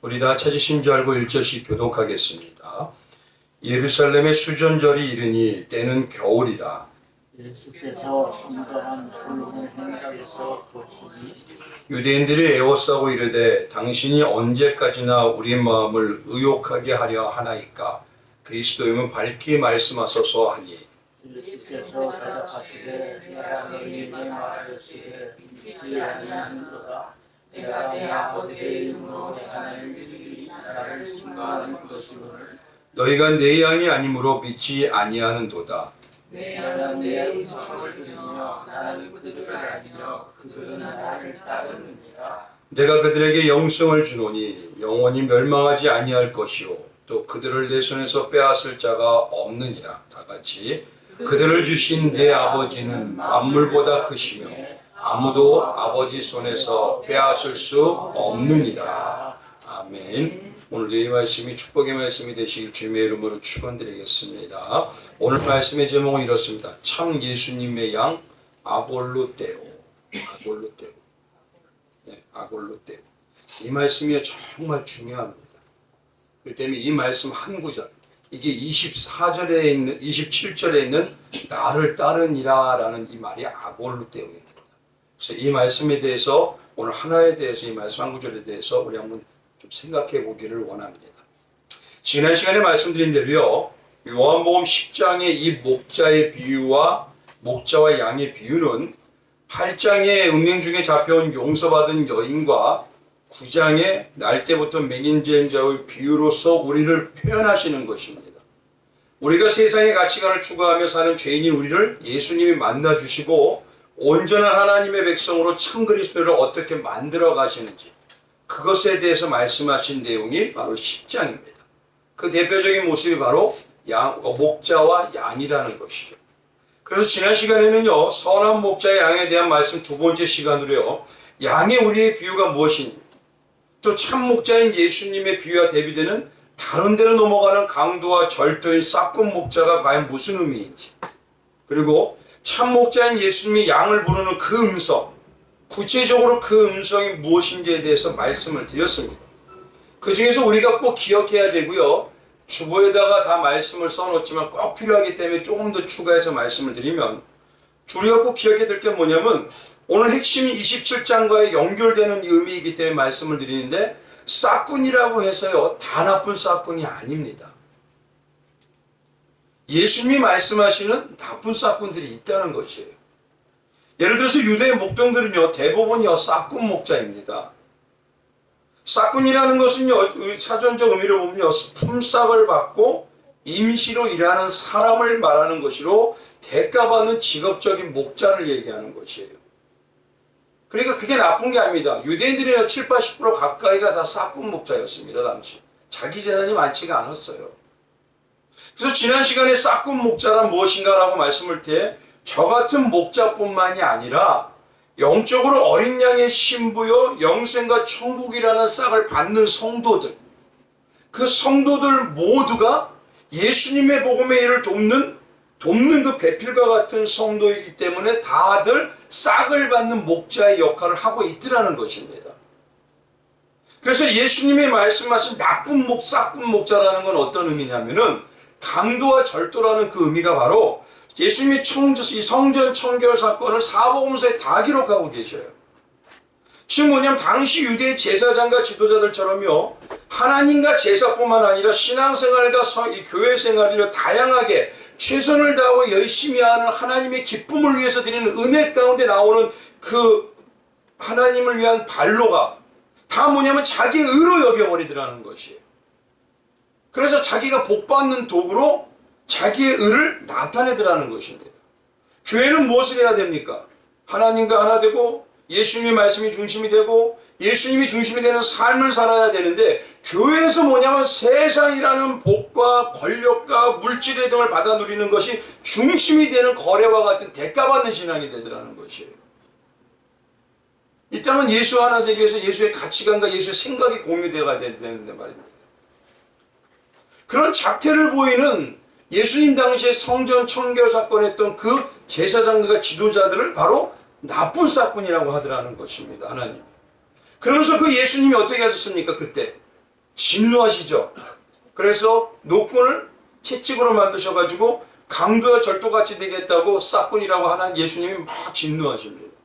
우리 다 찾으신 줄 알고 1절씩 교독하겠습니다. 예루살렘의 수전절이 이르니 때는 겨울이다. 예수께서 성전한 솔로몬 행각에서 보시니 유대인들이 애워싸고 이르되 당신이 언제까지나 우리 마음을 의욕하게 하려 하나이까? 그리스도임은 밝히 말씀하소서 하니 예수께서 대답하시되 내가 너희에게 말하였으되 믿지 아니하는도다. 내가 내 아버지의 이름으로 내가 너희들이 나를 증거하는 것이거늘 너희가 내 양이 아니므로 믿지 아니하는도다. 내 양은 내 음성을 들으며 나는 그들을 알리며 그들은 나를 따르느니라. 내가 그들에게 영생을 주노니 영원히 멸망하지 아니할 것이요 또 그들을 내 손에서 빼앗을 자가 없느니라. 다같이 그들을 주신 내 아버지는 만물보다 크시며 아무도 아버지 손에서 빼앗을 수 없느니라. 아멘. 오늘 이 말씀이 축복의 말씀이 되시길 주님의 이름으로 축원드리겠습니다. 오늘 말씀의 제목은 이렇습니다. 참 예수님의 양 아골로떼오. 아골로떼오. 네, 아골로떼오. 이 말씀이 정말 중요합니다. 그렇기 때문에 이 말씀 한 구절, 이게 24절에 있는 27절에 있는 나를 따르니라 라는 이 말이 아골로떼오입니다. 그래서 이 말씀에 대해서 오늘 하나에 대해서 이 말씀 한 구절에 대해서 우리 한번 좀 생각해 보기를 원합니다. 지난 시간에 말씀드린 대로요, 요한복음 10장의 이 목자의 비유와 목자와 양의 비유는 8장의 운명 중에 잡혀온 용서받은 여인과 9장의 날 때부터 맹인된 자의 비유로서 우리를 표현하시는 것입니다. 우리가 세상의 가치관을 추구하며 사는 죄인인 우리를 예수님이 만나주시고 온전한 하나님의 백성으로 참 그리스도를 어떻게 만들어 가시는지 그것에 대해서 말씀하신 내용이 바로 10장입니다. 그 대표적인 모습이 바로 목자와 양이라는 것이죠. 그래서 지난 시간에는요, 선한 목자의 양에 대한 말씀 두 번째 시간으로요, 양의 우리의 비유가 무엇인지, 또 참 목자인 예수님의 비유와 대비되는 다른 데로 넘어가는 강도와 절도인 싹군 목자가 과연 무슨 의미인지, 그리고 참 목자인 예수님이 양을 부르는 그 음성, 구체적으로 그 음성이 무엇인지에 대해서 말씀을 드렸습니다. 그 중에서 우리가 꼭 기억해야 되고요. 주보에다가 다 말씀을 써놓지만 꼭 필요하기 때문에 조금 더 추가해서 말씀을 드리면, 우리가 꼭 기억해야 될 게 뭐냐면 오늘 핵심이 27장과의 연결되는 의미이기 때문에 말씀을 드리는데, 싹군이라고 해서요 다 나쁜 싹군이 아닙니다. 예수님이 말씀하시는 나쁜 싹군들이 있다는 것이에요. 예를 들어서 유대의 목동들은요 대부분요 싹군 목자입니다. 싹군이라는 것은요 사전적 의미를 보면요 품삯을 받고 임시로 일하는 사람을 말하는 것이로 대가받는 직업적인 목자를 얘기하는 것이에요. 그러니까 그게 나쁜 게 아닙니다. 유대인들의 7, 80% 가까이가 다 싹군 목자였습니다. 당시 자기 재산이 많지가 않았어요. 그래서 지난 시간에 싹군 목자란 무엇인가라고 말씀을 때 저 같은 목자뿐만이 아니라 영적으로 어린 양의 신부요 영생과 천국이라는 싹을 받는 성도들, 그 성도들 모두가 예수님의 복음의 일을 돕는 그 배필과 같은 성도이기 때문에 다들 싹을 받는 목자의 역할을 하고 있더라는 것입니다. 그래서 예수님이 말씀하신 나쁜 싹군 목자라는 건 어떤 의미냐면은 강도와 절도라는 그 의미가 바로 예수님이 이 성전 청결 사건을 사복음서에 다 기록하고 계셔요. 지금 뭐냐면 당시 유대 제사장과 지도자들처럼요 하나님과 제사뿐만 아니라 신앙생활과 교회 생활이라 다양하게 최선을 다하고 열심히 하는 하나님의 기쁨을 위해서 드리는 은혜 가운데 나오는 그 하나님을 위한 발로가 다 뭐냐면 자기의 의로 여겨버리더라는 것이에요. 그래서 자기가 복받는 도구로 자기의 의를 나타내더라는 것입니다. 교회는 무엇을 해야 됩니까? 하나님과 하나 되고 예수님의 말씀이 중심이 되고 예수님이 중심이 되는 삶을 살아야 되는데, 교회에서 뭐냐면 세상이라는 복과 권력과 물질의 등을 받아 누리는 것이 중심이 되는 거래와 같은 대가받는 신앙이 되더라는 것이에요. 이 땅은 예수 하나 되기 위해서 예수의 가치관과 예수의 생각이 공유되어야 되는데 말입니다. 그런 작태를 보이는 예수님 당시에 성전 청결 사건 했던 그 제사장들과 지도자들을 바로 나쁜 싹군이라고 하더라는 것입니다. 하나님. 그러면서 그 예수님이 어떻게 하셨습니까? 그때 진노하시죠. 그래서 노끈을 채찍으로 만드셔가지고 강도와 절도같이 되겠다고 싹군이라고 하는 예수님이 막 진노하십니다.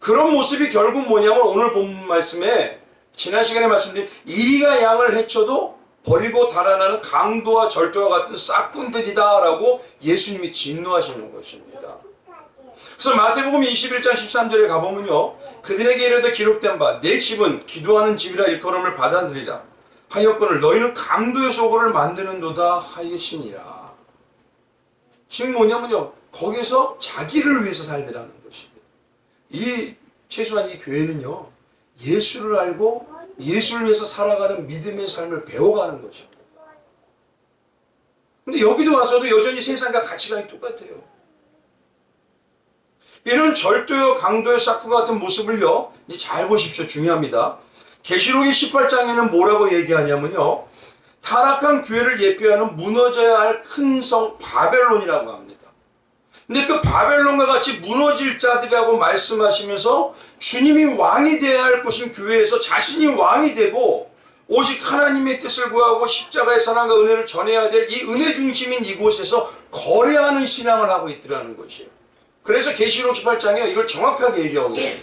그런 모습이 결국 뭐냐면 오늘 본 말씀에 지난 시간에 말씀드린 이리가 양을 해쳐도 버리고 달아나는 강도와 절도와 같은 싹군들이다라고 예수님이 진노하시는 것입니다. 그래서 마태복음 21장 13절에 가보면요, 그들에게 이르되 기록된 바 내 집은 기도하는 집이라 일컬음을 받아들이라 하였거늘 너희는 강도의 소굴을 만드는도다 하였으니라. 지금 뭐냐면요, 거기서 자기를 위해서 살더라는 것입니다. 이 최소한 이 교회는요, 예수를 알고 예수를 위해서 살아가는 믿음의 삶을 배워가는 거죠. 근데 여기도 와서도 여전히 세상과 가치관이 똑같아요. 이런 절도요, 강도요, 싹구 같은 모습을요, 이제 잘 보십시오. 중요합니다. 계시록의 18장에는 뭐라고 얘기하냐면요, 타락한 교회를 예표하는 무너져야 할 큰 성 바벨론이라고 합니다. 근데 그 바벨론과 같이 무너질 자들이라고 말씀하시면서 주님이 왕이 되어야 할 곳인 교회에서 자신이 왕이 되고 오직 하나님의 뜻을 구하고 십자가의 사랑과 은혜를 전해야 될 이 은혜 중심인 이곳에서 거래하는 신앙을 하고 있더라는 것이에요. 그래서 계시록 18장에 이걸 정확하게 얘기하고 있어요.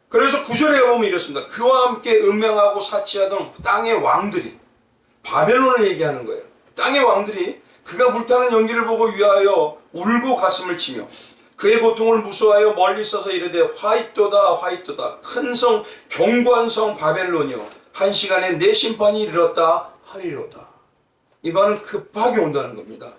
그래서 9절에 보면 이렇습니다. 그와 함께 음행하고 사치하던 땅의 왕들이, 바벨론을 얘기하는 거예요. 땅의 왕들이 그가 불타는 연기를 보고 위하여 울고 가슴을 치며 그의 고통을 무서워하여 멀리 서서 이르되 화이토다 화이토다 큰 성 견고한 성 바벨론이여 한 시간에 내 심판이 이르렀다 하리로다. 이 말은 급하게 온다는 겁니다.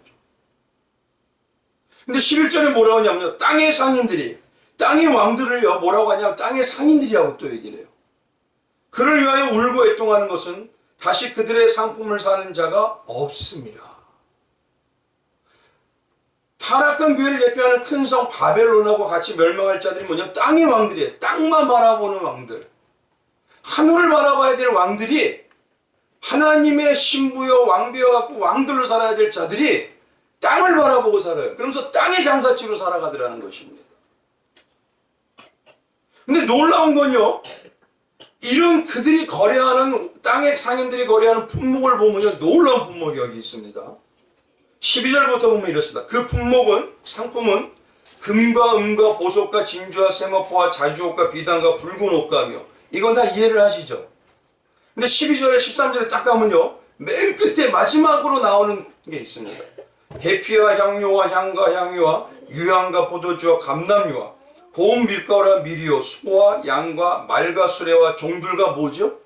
근데 11절에 뭐라고 하냐면요, 땅의 상인들이, 땅의 왕들을요 뭐라고 하냐면 땅의 상인들이라고 또 얘기를 해요. 그를 위하여 울고 애통하는 것은 다시 그들의 상품을 사는 자가 없습니다. 타락한 교회를 대표하는 큰 성 바벨론하고 같이 멸망할 자들이 뭐냐면 땅의 왕들이에요. 땅만 바라보는 왕들. 하늘을 바라봐야 될 왕들이, 하나님의 신부여 왕비여 갖고 왕들로 살아야 될 자들이 땅을 바라보고 살아요. 그러면서 땅의 장사치로 살아가더라는 것입니다. 근데 놀라운 건요, 이런 그들이 거래하는, 땅의 상인들이 거래하는 품목을 보면요, 놀라운 품목이 여기 있습니다. 12절부터 보면 이렇습니다. 그 품목은, 상품은 금과 은과 보석과 진주와 세마포와 자주옷과 비단과 붉은 옷가며, 이건 다 이해를 하시죠? 근데 12절에 13절에 딱 가면요, 맨 끝에 마지막으로 나오는 게 있습니다. 해피와 향료와 향과 향유와 유향과 포도주와 감람유와 고운 밀가루와 미리오, 소와 양과 말과 수레와 종들과 뭐죠?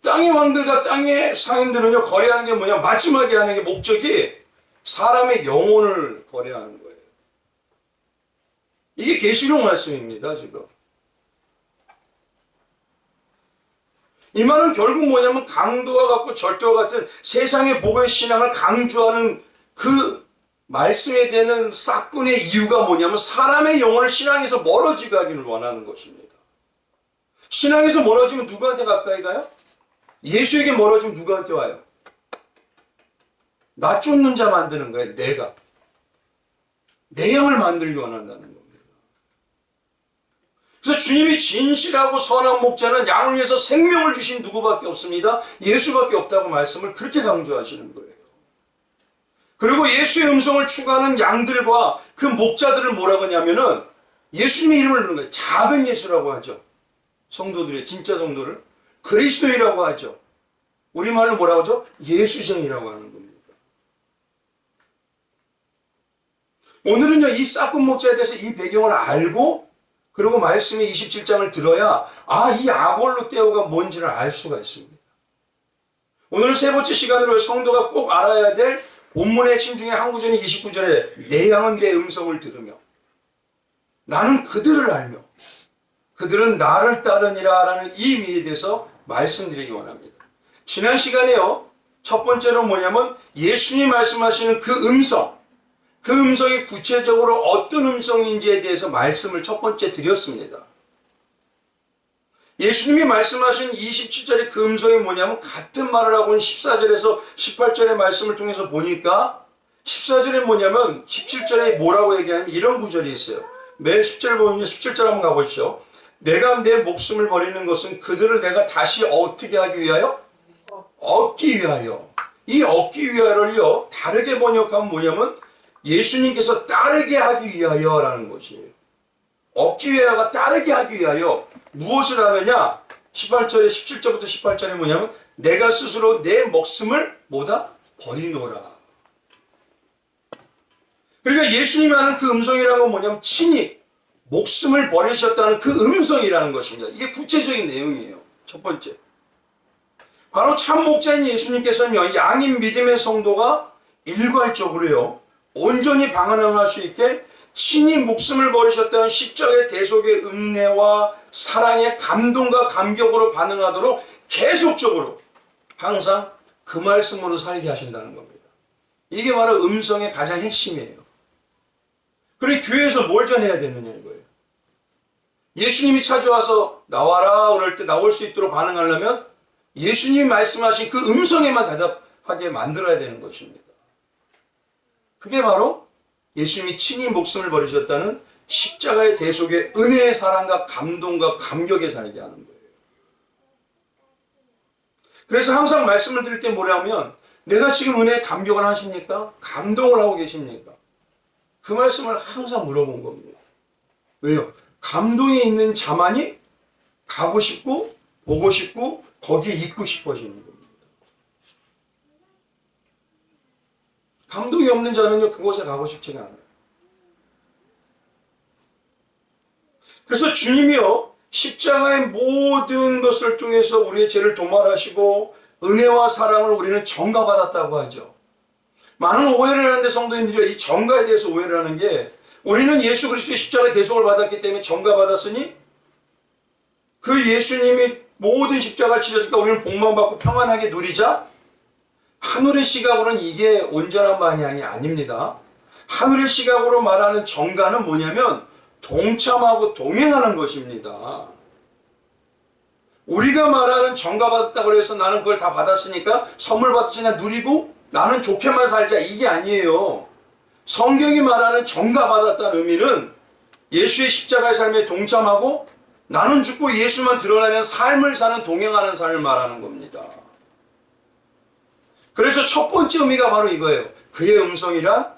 땅의 왕들과 땅의 상인들은요, 거래하는 게 뭐냐? 마지막에 하는 게 목적이 사람의 영혼을 거래하는 거예요. 이게 계시록 말씀입니다, 지금. 이 말은 결국 뭐냐면 강도와 같고 절도와 같은 세상의 복의 신앙을 강조하는 그 말씀에 대한 싹군의 이유가 뭐냐면 사람의 영혼을 신앙에서 멀어지게 하기를 원하는 것입니다. 신앙에서 멀어지면 누구한테 가까이 가요? 예수에게 멀어지면 누구한테 와요? 나 쫓는 자 만드는 거예요. 내가. 내 영을 만들기 원한다는 겁니다. 그래서 주님이 진실하고 선한 목자는 양을 위해서 생명을 주신 누구밖에 없습니다. 예수밖에 없다고 말씀을 그렇게 강조하시는 거예요. 그리고 예수의 음성을 추구하는 양들과 그 목자들을 뭐라고 하냐면은 예수님의 이름을 부르는 거예요. 작은 예수라고 하죠. 성도들의 진짜 성도를 그리스도이라고 하죠. 우리말로 뭐라고 하죠? 예수쟁이라고 하는 겁니다. 오늘은요, 이 싹군 목자에 대해서 이 배경을 알고 그리고 말씀의 27장을 들어야 이 아골로 떼오가 뭔지를 알 수가 있습니다. 오늘은 세 번째 시간으로 성도가 꼭 알아야 될 본문의 핵심 중에 한 구절이 29절에 내 양은 내 음성을 들으며 나는 그들을 알며 그들은 나를 따르니라 라는 이 의미에 대해서 말씀드리기 원합니다. 지난 시간에요, 첫 번째로 뭐냐면 예수님이 말씀하시는 그 음성, 그 음성이 구체적으로 어떤 음성인지에 대해서 말씀을 첫 번째 드렸습니다. 예수님이 말씀하신 27절의 그 음성이 뭐냐면 같은 말을 하고 14절에서 18절의 말씀을 통해서 보니까 14절에 뭐냐면 17절에 뭐라고 얘기하냐면 이런 구절이 있어요. 맨 10절 보면 17절 한번 가보시죠. 내가 내 목숨을 버리는 것은 그들을 내가 다시 어떻게 하기 위하여? 얻기 위하여. 이 얻기 위하여를요, 다르게 번역하면 뭐냐면 예수님께서 따르게 하기 위하여라는 것이에요. 얻기 위하여가 따르게 하기 위하여 무엇을 하느냐? 18절에 17절부터 18절에 뭐냐면 내가 스스로 내 목숨을 뭐다? 버리노라. 그러니까 예수님이 하는 그 음성이라는 건 뭐냐면 친히 목숨을 버리셨다는 그 음성이라는 것입니다. 이게 구체적인 내용이에요. 첫 번째. 바로 참 목자인 예수님께서는요, 양인 믿음의 성도가 일괄적으로요, 온전히 방언할 수 있게 친히 목숨을 버리셨다는 십자가의 대속의 은혜와 사랑의 감동과 감격으로 반응하도록 계속적으로 항상 그 말씀으로 살게 하신다는 겁니다. 이게 바로 음성의 가장 핵심이에요. 그럼 교회에서 뭘 전해야 되느냐 이거예요. 예수님이 찾아와서 나와라 그럴 때 나올 수 있도록 반응하려면 예수님이 말씀하신 그 음성에만 대답하게 만들어야 되는 것입니다. 그게 바로 예수님이 친히 목숨을 버리셨다는 십자가의 대속의 은혜의 사랑과 감동과 감격에 살게 하는 거예요. 그래서 항상 말씀을 드릴 때 뭐냐면 내가 지금 은혜의 감격을 하십니까? 감동을 하고 계십니까? 그 말씀을 항상 물어본 겁니다. 왜요? 감동이 있는 자만이 가고 싶고 보고 싶고 거기에 있고 싶어지는 겁니다. 감동이 없는 자는요 그곳에 가고 싶지가 않아요. 그래서 주님이요 십자가의 모든 것을 통해서 우리의 죄를 도말하시고 은혜와 사랑을 우리는 전가받았다고 하죠. 많은 오해를 하는데 성도님들이 이 전가에 대해서 오해를 하는 게 우리는 예수 그리스도의 십자가의 대속을 받았기 때문에 전가받았으니 그 예수님이 모든 십자가를 치셨으니까 우리는 복만 받고 평안하게 누리자. 하늘의 시각으로는 이게 온전한 반향이 아닙니다. 하늘의 시각으로 말하는 전가는 뭐냐면 동참하고 동행하는 것입니다. 우리가 말하는 전가받았다고 해서 나는 그걸 다 받았으니까 선물 받았으니까 누리고 나는 좋게만 살자 이게 아니에요. 성경이 말하는 전가받았다는 의미는 예수의 십자가의 삶에 동참하고 나는 죽고 예수만 드러나는 삶을 사는 동행하는 삶을 말하는 겁니다. 그래서 첫 번째 의미가 바로 이거예요. 그의 음성이란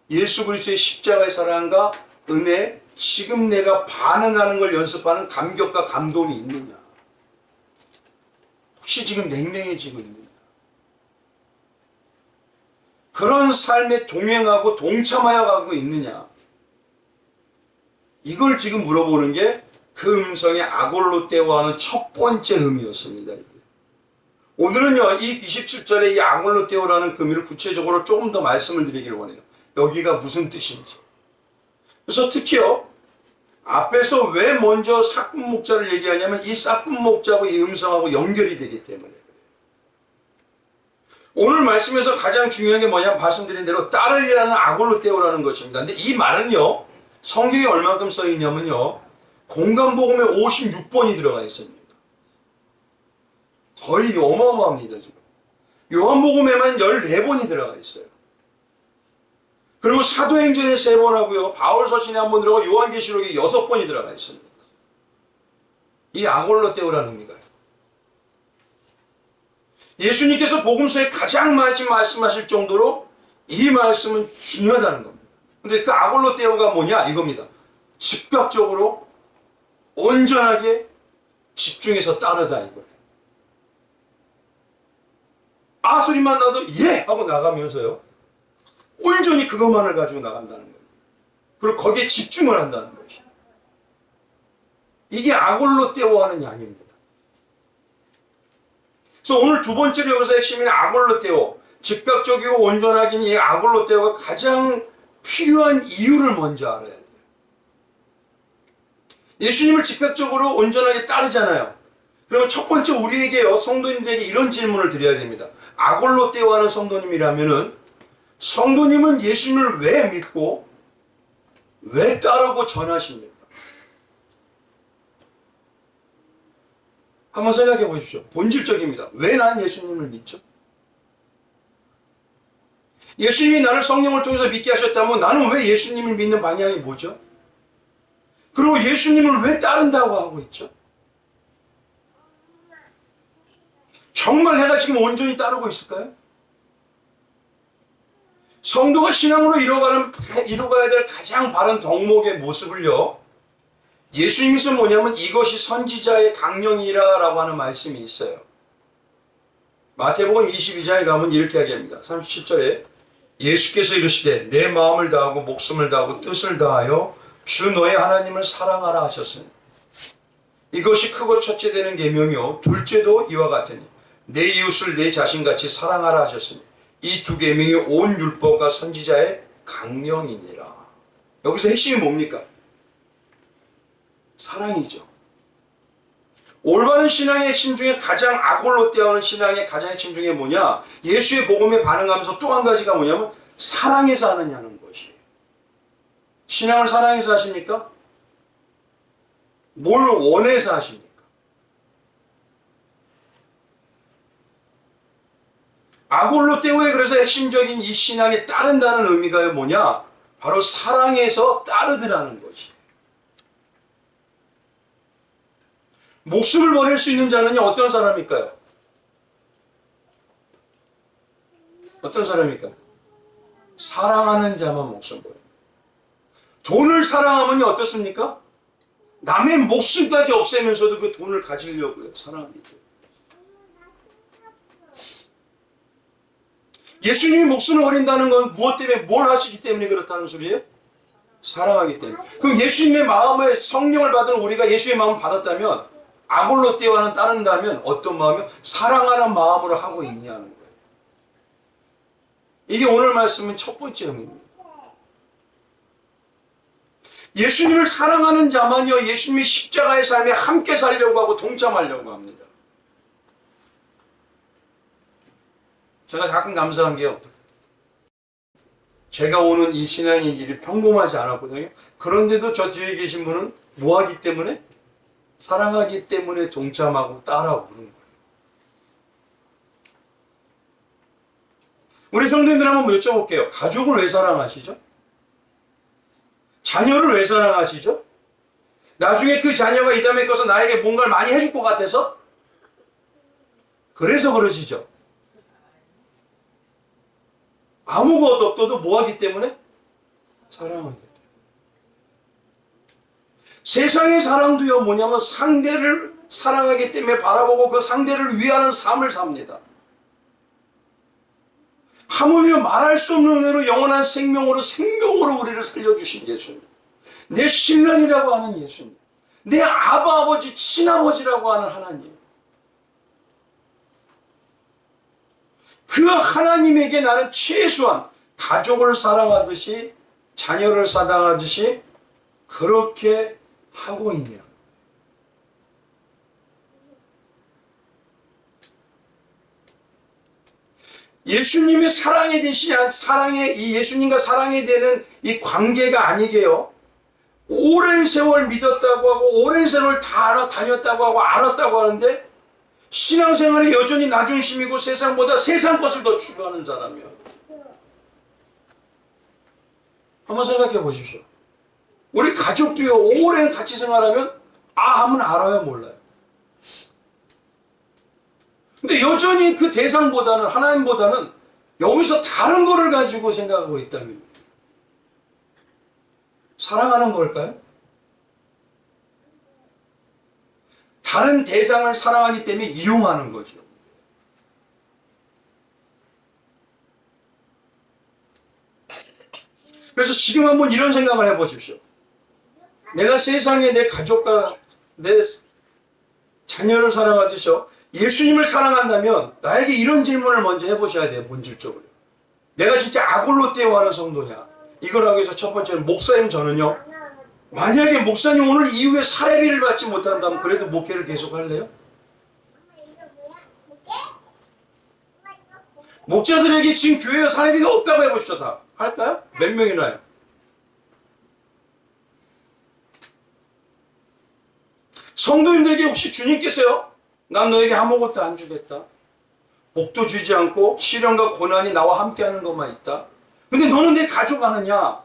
예수 그리스도의 십자가의 사랑과 은혜, 지금 내가 반응하는 걸 연습하는 감격과 감동이 있느냐. 혹시 지금 냉랭해지고 있느냐. 그런 삶에 동행하고 동참하여 가고 있느냐. 이걸 지금 물어보는 게 그 음성의 아골로테오하는 첫 번째 의미였습니다. 오늘은요, 이 27절에 이 아골로테오라는 그 의미를 구체적으로 조금 더 말씀을 드리기를 원해요. 여기가 무슨 뜻인지. 그래서 특히요, 앞에서 왜 먼저 삭군 목자를 얘기하냐면 이 삭군 목자하고 이 음성하고 연결이 되기 때문에 그래요. 오늘 말씀에서 가장 중요한 게 뭐냐면 말씀드린 대로 따르리라는 아골로테오라는 것입니다. 근데 이 말은요, 성경에 얼마큼 써 있냐면요, 공간복음에 56번이 들어가 있습니다. 거의 어마어마합니다, 지금. 요한복음에만 14번이 들어가 있어요. 그리고 사도행전에 3번 하고요, 바울서신에 1번 들어가고 요한계시록에 6번이 들어가 있습니다. 이 아골로테오라는 의미가. 예수님께서 복음서에 가장 많이 말씀하실 정도로 이 말씀은 중요하다는 겁니다. 근데 그 아골로테오가 뭐냐? 이겁니다. 즉각적으로 온전하게 집중해서 따르다 이거예요. 아 소리만 나도 예! 하고 나가면서요. 온전히 그것만을 가지고 나간다는 거예요. 그리고 거기에 집중을 한다는 것이. 이게 아골로테오하는 양입니다. 그래서 오늘 두 번째로 여기서 핵심인 아골로테오, 즉각적이고 온전하긴 이 아골로테오가 가장 필요한 이유를 먼저 알아야 돼요. 예수님을 즉각적으로 온전하게 따르잖아요. 그러면 첫 번째 우리에게요, 성도님들에게 이런 질문을 드려야 됩니다. 아골로테오하는 성도님이라면은 성도님은 예수님을 왜 믿고 왜 따르고 전하십니까? 한번 생각해 보십시오. 본질적입니다. 왜 나는 예수님을 믿죠? 예수님이 나를 성령을 통해서 믿게 하셨다면 나는 왜 예수님을 믿는 방향이 뭐죠? 그리고 예수님을 왜 따른다고 하고 있죠? 정말 내가 지금 온전히 따르고 있을까요? 성도가 신앙으로 이루어가야 될 가장 바른 덕목의 모습을요, 예수님께서 뭐냐면 이것이 선지자의 강령이라 라고 하는 말씀이 있어요. 마태복음 22장에 가면 이렇게 이야기합니다. 37절에 예수께서 이르시되 내 마음을 다하고 목숨을 다하고 뜻을 다하여 주 너의 하나님을 사랑하라 하셨으니 이것이 크고 첫째 되는 계명이요 둘째도 이와 같으니 내 이웃을 내 자신같이 사랑하라 하셨으니 이 두 계명이 온 율법과 선지자의 강령이니라. 여기서 핵심이 뭡니까? 사랑이죠. 올바른 신앙의 핵심 중에 가장 악올로 떼어오는 신앙의 가장 핵심 중에 뭐냐? 예수의 복음에 반응하면서 또 한 가지가 뭐냐면 사랑해서 하느냐는 것이에요. 신앙을 사랑해서 하십니까? 뭘 원해서 하십니까? 아골로 떼오의 그래서 핵심적인 이 신앙에 따른다는 의미가 뭐냐? 바로 사랑해서 따르더라는 거지. 목숨을 버릴 수 있는 자는요, 어떤 사람일까요? 어떤 사람일까요? 사랑하는 자만 목숨 버려요. 돈을 사랑하면 어떻습니까? 남의 목숨까지 없애면서도 그 돈을 가지려고요, 사랑합니다. 예수님이 목숨을 버린다는 건 무엇 때문에, 뭘 하시기 때문에 그렇다는 소리예요? 사랑하기 때문에. 그럼 예수님의 마음에 성령을 받은 우리가 예수의 마음을 받았다면, 아골로 떼와는 따른다면 어떤 마음이요? 사랑하는 마음으로 하고 있냐는 거예요. 이게 오늘 말씀은 첫 번째 의미입니다. 예수님을 사랑하는 자만요, 예수님의 십자가의 삶에 함께 살려고 하고 동참하려고 합니다. 제가 가끔 감사한 게요, 제가 오는 이 신앙의 길이 평범하지 않았거든요. 그런데도 저 뒤에 계신 분은 뭐 하기 때문에? 사랑하기 때문에 동참하고 따라오는 거예요. 우리 성도님들 한번 여쭤볼게요. 가족을 왜 사랑하시죠? 자녀를 왜 사랑하시죠? 나중에 그 자녀가 이 다음에 커서 나에게 뭔가를 많이 해줄 것 같아서? 그래서 그러시죠. 아무것도 없어도 뭐 하기 때문에? 사랑하기 때문에. 세상의 사랑도요, 뭐냐면 상대를 사랑하기 때문에 바라보고 그 상대를 위하는 삶을 삽니다. 하물며 말할 수 없는 은혜로 영원한 생명으로 우리를 살려주신 예수님. 내 신랑이라고 하는 예수님. 내 아버지, 친아버지라고 하는 하나님. 그 하나님에게 나는 최소한 가족을 사랑하듯이 자녀를 사랑하듯이 그렇게 하고 있냐. 예수님의 사랑에 대한 이 예수님과 사랑에 대한 이 관계가 아니게요. 오랜 세월 믿었다고 하고 오랜 세월 다 다녔다고 하고 알았다고 하는데 신앙생활이 여전히 나중심이고 세상보다 세상 것을 더 추구하는 사람이요. 한번 생각해 보십시오. 우리 가족도요, 오랜 같이 생활하면 하면 알아요, 몰라요. 근데 여전히 그 대상보다는, 하나님보다는 여기서 다른 거를 가지고 생각하고 있다면 사랑하는 걸까요? 다른 대상을 사랑하기 때문에 이용하는 거죠. 그래서 지금 한번 이런 생각을 해보십시오. 내가 세상에 내 가족과 내 자녀를 사랑하듯이요, 예수님을 사랑한다면 나에게 이런 질문을 먼저 해보셔야 돼요. 본질적으로. 내가 진짜 아골로 떼어하는 성도냐? 이걸 하기 위해서 첫 번째는 목사님, 저는요, 만약에 목사님 오늘 이후에 사례비를 받지 못한다면 그래도 목회를 계속 할래요? 목자들에게 지금 교회에 사례비가 없다고 해보시죠. 다 할까요? 몇 명이나요? 성도님들에게 혹시 주님께서요, 난 너에게 아무것도 안 주겠다, 복도 주지 않고 시련과 고난이 나와 함께하는 것만 있다, 근데 너는 내 가족 아느냐?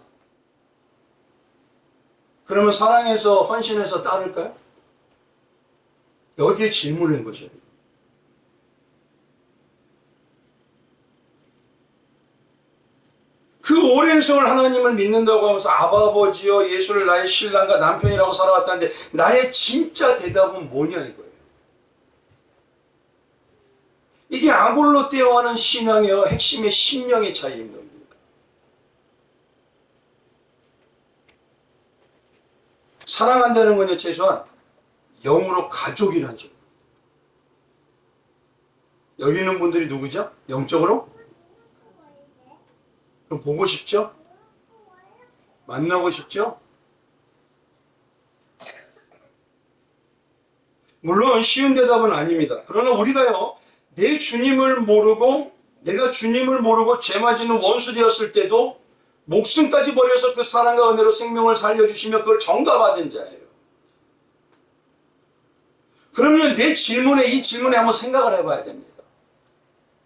그러면 사랑해서 헌신해서 따를까요? 여기에 질문을 해보셔야 돼요. 그 오랜 세월 하나님을 믿는다고 하면서 아버지여 예수를 나의 신랑과 남편이라고 살아왔다는데 나의 진짜 대답은 뭐냐 이거예요. 이게 아골로 떼어하는 신앙의 핵심의 심령의 차이인 겁니다. 사랑한다는 건요, 최소한 영으로 가족이라는 점. 여기 있는 분들이 누구죠? 영적으로? 그럼 보고 싶죠? 만나고 싶죠? 물론 쉬운 대답은 아닙니다. 그러나 우리가요, 내 주님을 모르고 내가 주님을 모르고 죄 맞이는 원수 되었을 때도 목숨까지 버려서 그 사랑과 은혜로 생명을 살려주시며 그걸 전가받은 자예요. 그러면 내 질문에 이 질문에 한번 생각을 해봐야 됩니다.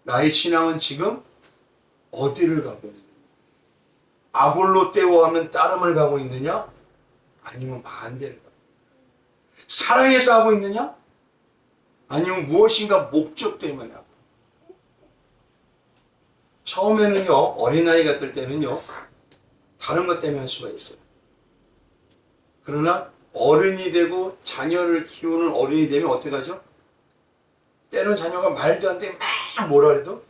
나의 신앙은 지금 어디를 가고 있느냐? 아골로 떼어하면 따름을 가고 있느냐? 아니면 반대를 가고 있느냐? 사랑해서 하고 있느냐? 아니면 무엇인가 목적 때문에 하고. 처음에는요, 어린아이 같을 때는요, 다른 것 때문에 할 수가 있어요. 그러나 어른이 되고 자녀를 키우는 어른이 되면 어떻게 하죠? 때는 자녀가 말도 안 되게 막 뭐라 해도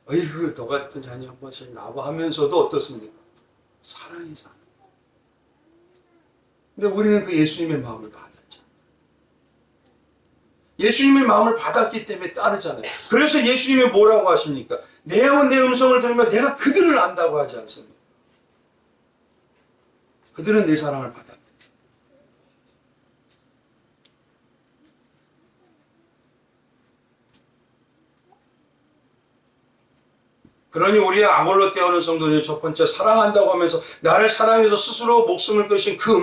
어이구 너 같은 자녀 한 번씩 나와 하면서도 어떻습니까? 사랑해서. 근데 우리는 그 예수님의 마음을 받았죠. 예수님의 마음을 받았기 때문에 따르잖아요. 그래서 예수님이 뭐라고 하십니까? 내 영은 내 음성을 들으면 내가 그들을 안다고 하지 않습니까? 그들은 내 사랑을 받았다. 그러니 우리의 아골로 떼어오는 성도는 첫 번째 사랑한다고 하면서 나를 사랑해서 스스로 목숨을 끊으신 그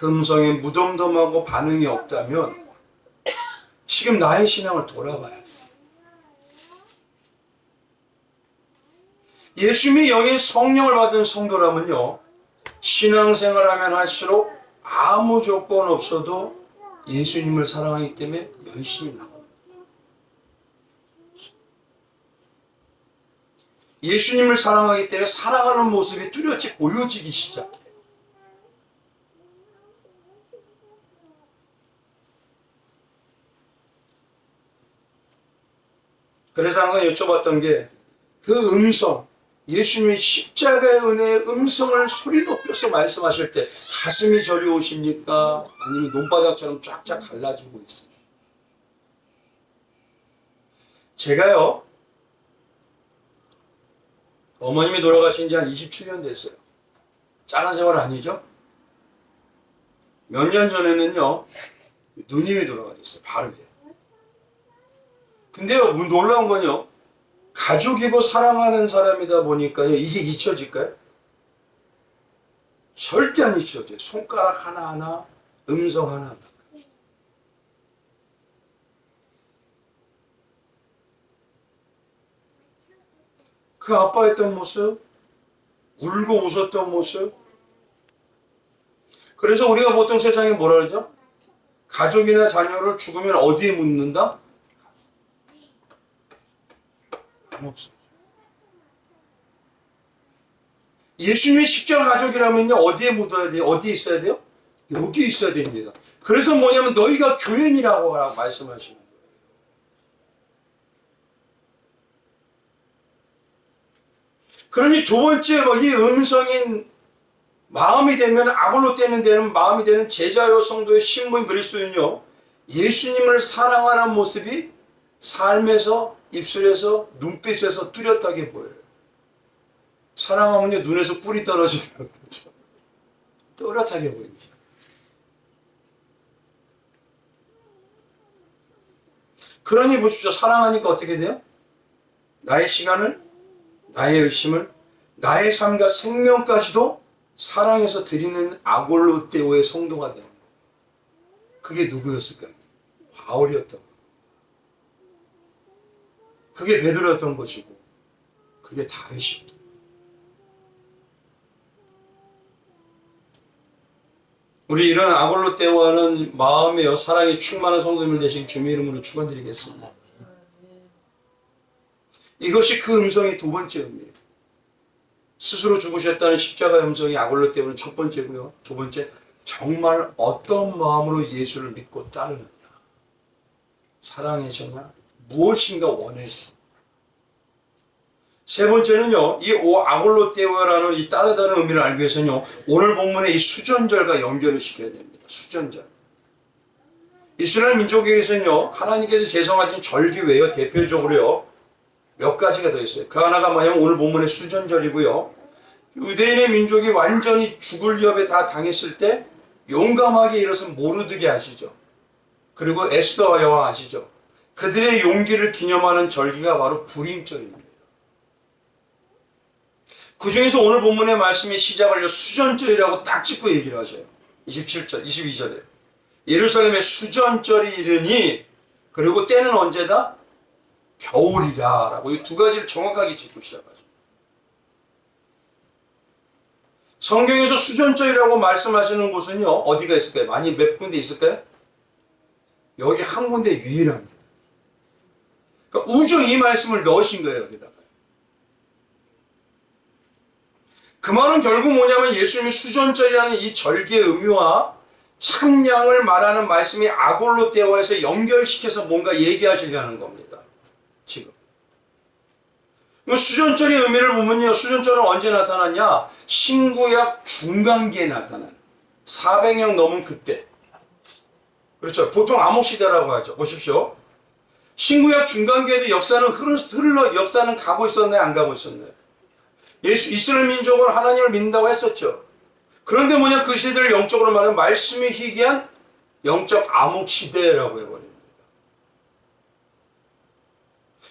음성에 무덤덤하고 반응이 없다면 지금 나의 신앙을 돌아봐야 돼. 예수님의 영의 성령을 받은 성도라면요, 신앙생활하면 할수록 아무 조건 없어도 예수님을 사랑하기 때문에 열심히 나옵니다. 예수님을 사랑하기 때문에 사랑하는 모습이 뚜렷이 보여지기 시작해요. 그래서 항상 여쭤봤던 게 그 음성, 예수님의 십자가의 은혜의 음성을 소리 높여서 말씀하실 때 가슴이 저려오십니까? 아니면 논바닥처럼 쫙쫙 갈라지고 있어요? 제가요, 어머님이 돌아가신 지 한 27년 됐어요. 작은 세월 아니죠? 몇 년 전에는요, 누님이 돌아가셨어요. 바로 위에. 근데요, 놀라운 건요, 가족이고 사랑하는 사람이다 보니까요, 이게 잊혀질까요? 절대 안 잊혀져요. 손가락 하나하나, 음성 하나하나. 그 아빠였던 모습, 울고 웃었던 모습. 그래서 우리가 보통 세상에 뭐라 그러죠? 가족이나 자녀를 죽으면 어디에 묻는다? 안 없어요. 예수님의 십자가 가족이라면요, 어디에 묻어야 돼요? 어디에 있어야 돼요? 여기 있어야 됩니다. 그래서 뭐냐면 너희가 교인이라고 말씀하시는 거예요. 그러니 두 번째 이 음성인 마음이 되면 아골로 떼는 데는 마음이 되는 제자요 성도의 신분 그리스도는요, 예수님을 사랑하는 모습이 삶에서, 입술에서, 눈빛에서 뚜렷하게 보여요. 사랑하면요, 눈에서 꿀이 떨어지는 거죠. 뚜렷하게 보입니다. 그러니 보십시오. 사랑하니까 어떻게 돼요? 나의 시간을, 나의 열심을, 나의 삶과 생명까지도 사랑해서 드리는 아골로 떼오의 성도가 되는 거예요. 그게 누구였을까요? 바울이었던 거예요. 그게 베드로였던 것이고, 그게 다윗이었던 거예요. 우리 이런 아골로 때와는 마음에요 사랑이 충만한 성도님을 되시기 주님의 이름으로 축원드리겠습니다. 이것이 그 음성의 두 번째 의미예요. 스스로 죽으셨다는 십자가의 음성이 아골로 때우는 첫 번째고요. 두 번째, 정말 어떤 마음으로 예수를 믿고 따르느냐. 사랑해서냐, 무엇인가 원해서. 세 번째는요, 이 아골로 때우라는 이 따르다는 의미를 알기 위해서는요, 오늘 본문의 이 수전절과 연결을 시켜야 됩니다. 수전절. 이스라엘 민족에게서는요, 하나님께서 제정하신 절기 외에 대표적으로요, 몇 가지가 더 있어요. 그 하나가 뭐냐면 오늘 본문의 수전절이고요. 유대인의 민족이 완전히 죽을 위협에 다 당했을 때 용감하게 일어선 모르드게 아시죠? 그리고 에스더 여왕 아시죠? 그들의 용기를 기념하는 절기가 바로 부림절입니다. 그 중에서 오늘 본문의 말씀이 시작을 수전절이라고 딱 짚고 얘기를 하셔요. 27절, 22절에. 예루살렘에 수전절이 이르니 그리고 때는 언제다? 겨울이다 라고 이 두 가지를 정확하게 짚고 시작하죠. 성경에서 수전절이라고 말씀하시는 곳은요 어디가 있을까요? 많이 몇 군데 있을까요? 여기 한 군데 유일합니다. 그러니까 우정 이 말씀을 넣으신 거예요 여기다가. 그 말은 결국 뭐냐면 예수님이 수전절이라는 이 절기의 의미와 참량을 말하는 말씀이 아골로 때와에서 연결시켜서 뭔가 얘기하시려는 겁니다. 지금 수전절의 의미를 보면요, 수전절은 언제 나타났냐? 신구약 중간기에 나타나요. 400년 넘은 그때. 그렇죠. 보통 암흑시대라고 하죠. 보십시오. 신구약 중간기에도 역사는 역사는 가고 있었나요? 안 가고 있었나요? 이스라엘 민족은 하나님을 믿는다고 했었죠. 그런데 뭐냐, 그 시대를 영적으로 말하면 말씀이 희귀한 영적 암흑시대라고 해버립니다.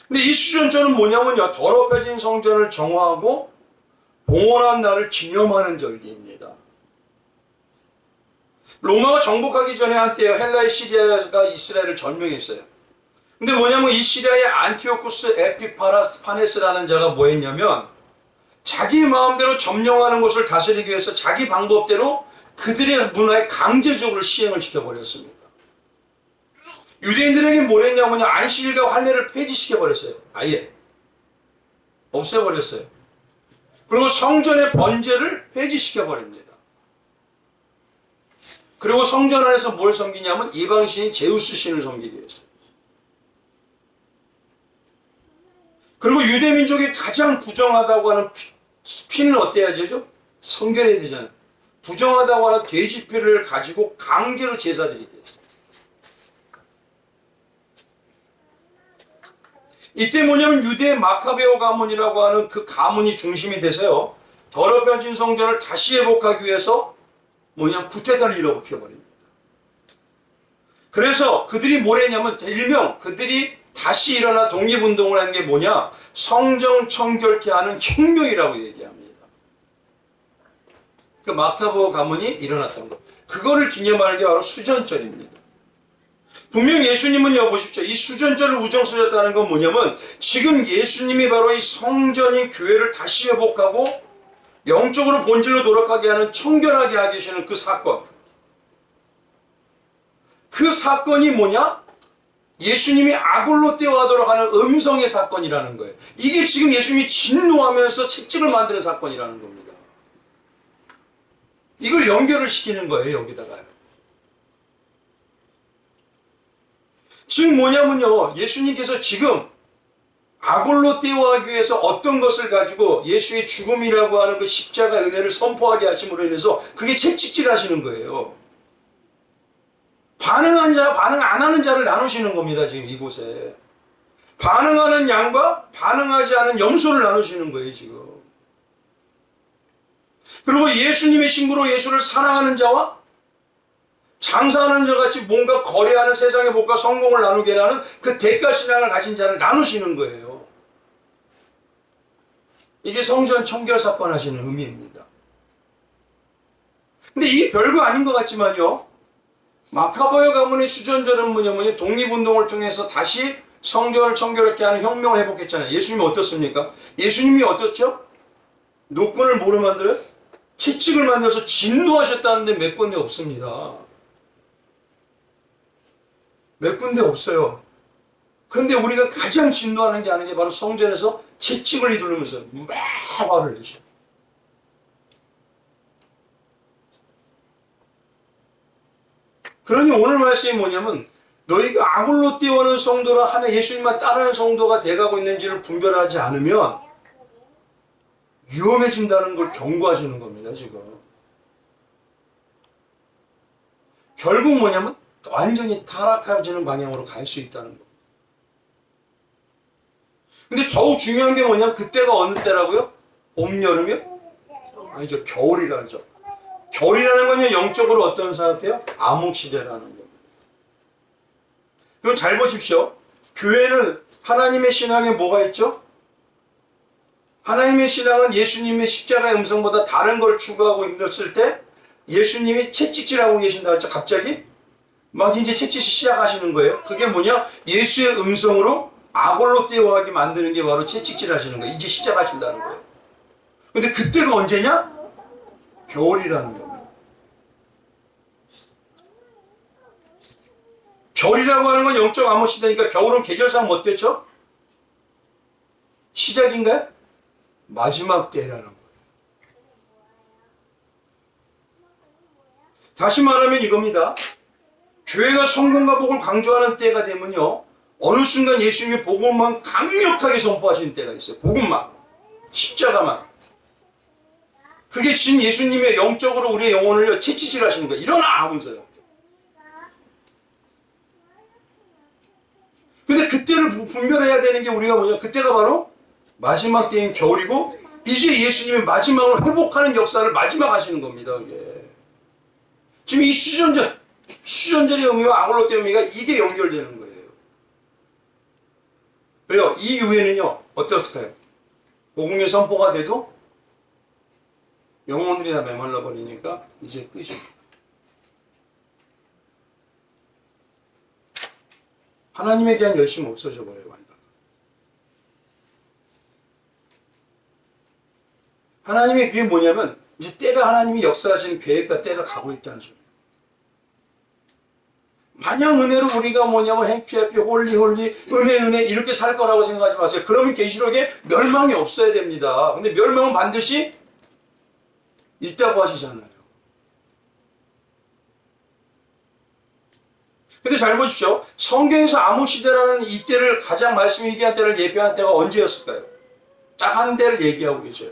근데 이 수전절은 뭐냐면요, 더럽혀진 성전을 정화하고 봉헌한 날을 기념하는 절기입니다. 로마가 정복하기 전에 한때요, 헬라의 시리아가 이스라엘을 점령했어요. 근데 뭐냐면 이 시리아의 안티오쿠스 에피파네스라는 자가 뭐 했냐면 자기 마음대로 점령하는 곳을 다스리기 위해서 자기 방법대로 그들의 문화에 강제적으로 시행을 시켜버렸습니다. 유대인들에게 뭘 했냐면요, 안식일과 할례를 폐지시켜버렸어요. 아예 없애버렸어요. 그리고 성전의 번제를 폐지시켜버립니다. 그리고 성전 안에서 뭘 섬기냐면 이방신인 제우스 신을 섬기기 위해서. 그리고 유대민족이 가장 부정하다고 하는 피는 어때야 되죠? 성결해야 되잖아요. 부정하다고 하는 돼지피를 가지고 강제로 제사드리게 했어요. 이때 뭐냐면 유대 마카베오 가문이라고 하는 그 가문이 중심이 돼서요, 더럽혀진 성전을 다시 회복하기 위해서 뭐냐면 쿠데타를 일으켜버립니다. 그래서 그들이 뭘 했냐면 일명 그들이 다시 일어나 독립운동을 한 게 뭐냐, 성전 청결케 하는 혁명이라고 얘기합니다. 그 마카베오 가문이 일어났던 것, 그거를 기념하는 게 바로 수전절입니다. 분명 예수님은요, 보십시오. 이 수전절을 우정쓰셨다는 건 뭐냐면 지금 예수님이 바로 이 성전인 교회를 다시 회복하고 영적으로 본질로 노력하게 하는, 청결하게 하게 하시는 그 사건. 그 사건이 뭐냐? 예수님이 아골로 때워하도록 하는 음성의 사건이라는 거예요. 이게 지금 예수님이 진노하면서 책찍을 만드는 사건이라는 겁니다. 이걸 연결을 시키는 거예요, 여기다가요. 지금 뭐냐면요, 예수님께서 지금 아골로 때워하기 위해서 어떤 것을 가지고 예수의 죽음이라고 하는 그 십자가 은혜를 선포하게 하심으로 인해서 그게 채찍질 하시는 거예요. 반응한 자, 반응 안 하는 자를 나누시는 겁니다. 지금 이곳에 반응하는 양과 반응하지 않은 염소를 나누시는 거예요 지금. 그리고 예수님의 신부로 예수를 사랑하는 자와 장사하는 자 같이 뭔가 거래하는 세상의 복과 성공을 나누게 하는 그 대가신앙을 가진 자를 나누시는 거예요. 이게 성전 청결 사건 하시는 의미입니다. 근데 이게 별거 아닌 것 같지만요, 마카베오 가문의 수전절은 뭐냐면 독립운동을 통해서 다시 성전을 청결하게 하는 혁명을 회복했잖아요. 예수님이 어떻습니까? 예수님이 어떻죠? 노끈을 뭐로 만들어요? 채찍을 만들어서 진노하셨다는데 몇 군데 없습니다. 몇 군데 없어요. 그런데 우리가 가장 진노하는 게 아닌 게 바로 성전에서 채찍을 휘두르면서 막 화를 내셔. 그러니 오늘 말씀이 뭐냐면 너희가 아굴로 뛰어오는 성도나 하나 예수님만 따르는 성도가 돼가고 있는지를 분별하지 않으면 위험해진다는 걸 경고하시는 겁니다, 지금. 결국 뭐냐면 완전히 타락해지는 방향으로 갈 수 있다는 거. 근데 더욱 중요한 게 뭐냐면 그때가 어느 때라고요? 봄, 여름이요? 아니죠. 겨울이라 그러죠. 겨울이라는 건요, 영적으로 어떤 상태요? 암흑시대라는 겁니다. 그럼 잘 보십시오. 교회는 하나님의 신앙에 뭐가 있죠? 하나님의 신앙은 예수님의 십자가의 음성보다 다른 걸 추구하고 있었을 때 예수님이 채찍질하고 계신다 그랬죠. 갑자기 막 이제 채찍이 시작하시는 거예요. 그게 뭐냐? 예수의 음성으로 악을로 띄워가게 만드는 게 바로 채찍질 하시는 거예요. 이제 시작하신다는 거예요. 근데 그때가 언제냐? 겨울이라는 겁니다. 겨울이라고 하는 건 영적 암흑 시대니까 겨울은 계절상 뭐 됐죠? 시작인가요? 마지막 때라는 거예요. 다시 말하면 이겁니다. 교회가 성공과 복을 강조하는 때가 되면요, 어느 순간 예수님이 복음만 강력하게 선포하시는 때가 있어요. 복음만, 십자가만. 그게 지금 예수님의 영적으로 우리의 영혼을 채찍질하시는 거예요. 일어나 하면서요. 근데 그때를 분별해야 되는 게 우리가 뭐냐? 그때가 바로 마지막 때인 겨울이고 이제 예수님이 마지막으로 회복하는 역사를 마지막 하시는 겁니다. 이게. 지금 이 수전절의 의미와 아글로 때 의미가 이게 연결되는 거예요. 왜요? 이 이후에는요, 어떡해요? 복음의 선포가 돼도 영혼들이 다 메말라 버리니까 이제 끝이에요. 하나님에 대한 열심이 없어져 버려요, 완전. 하나님의 그게 뭐냐면 이제 때가 하나님이 역사하시는 계획과 때가 가고 있다는 소리예요. 마냥 은혜로 우리가 뭐냐면 해피 홀리 은혜 이렇게 살 거라고 생각하지 마세요. 그러면 계시록에 멸망이 없어야 됩니다. 근데 멸망은 반드시 있다고 하시잖아요. 근데 잘 보십시오. 성경에서 암흑시대라는 이 때를 가장 말씀이 얘기한 때를 예표한 때가 언제였을까요? 딱 한 때를 얘기하고 계세요.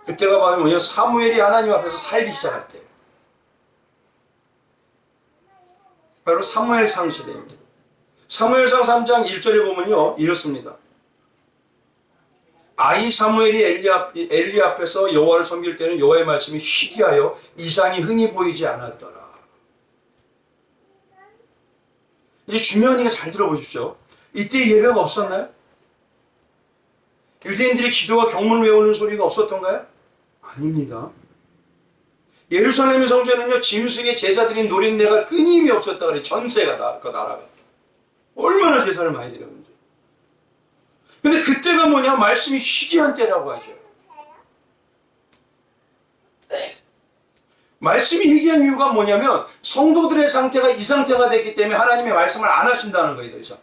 그때가 바로 뭐냐? 사무엘이 하나님 앞에서 살기 시작할 때. 바로 사무엘상 시대입니다. 사무엘상 3장 1절에 보면요, 이렇습니다. 아이 사무엘이 엘리 앞에서 여호와를 섬길 때는 여호와의 말씀이 희귀하여 이상이 흔히 보이지 않았더라. 이제 중요한 얘기 잘 들어보십시오. 이때 예배가 없었나요? 유대인들이 기도와 경문을 외우는 소리가 없었던가요? 아닙니다. 예루살렘의 성전은요, 짐승의 제사드린 노린내가 끊임이 없었다 그래요. 전세가 다, 그 나라가. 얼마나 제사를 많이 드렸는지. 근데 그때가 뭐냐? 말씀이 희귀한 때라고 하죠. 말씀이 희귀한 이유가 뭐냐면 성도들의 상태가 이 상태가 됐기 때문에 하나님의 말씀을 안 하신다는 거예요. 더 이상.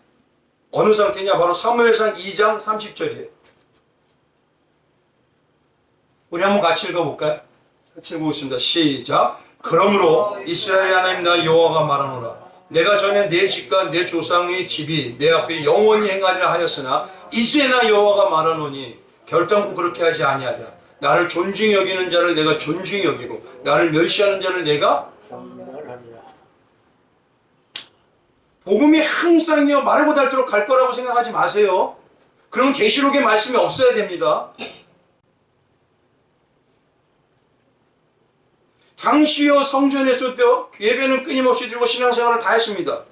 어느 상태냐? 바로 사무엘상 2장 30절이에요. 우리 한번 같이 읽어볼까요? 같이 읽어보겠습니다. 시작. 그러므로 이스라엘 하나님 나 여호와가 말하노라. 내가 전에 내 집과 내 조상의 집이 내 앞에 영원히 행하리라 하였으나 이제 나 여호와가 말하노니 결단코 그렇게 하지 아니하리라. 나를 존중히 여기는 자를 내가 존중히 여기고 나를 멸시하는 자를 내가 경멸하리라. 복음이 항상요 마르고 닳도록 갈 거라고 생각하지 마세요. 그러면 계시록의 말씀이 없어야 됩니다. 당시요 성전에서도 예배는 끊임없이 드리고 신앙생활을 다 했습니다.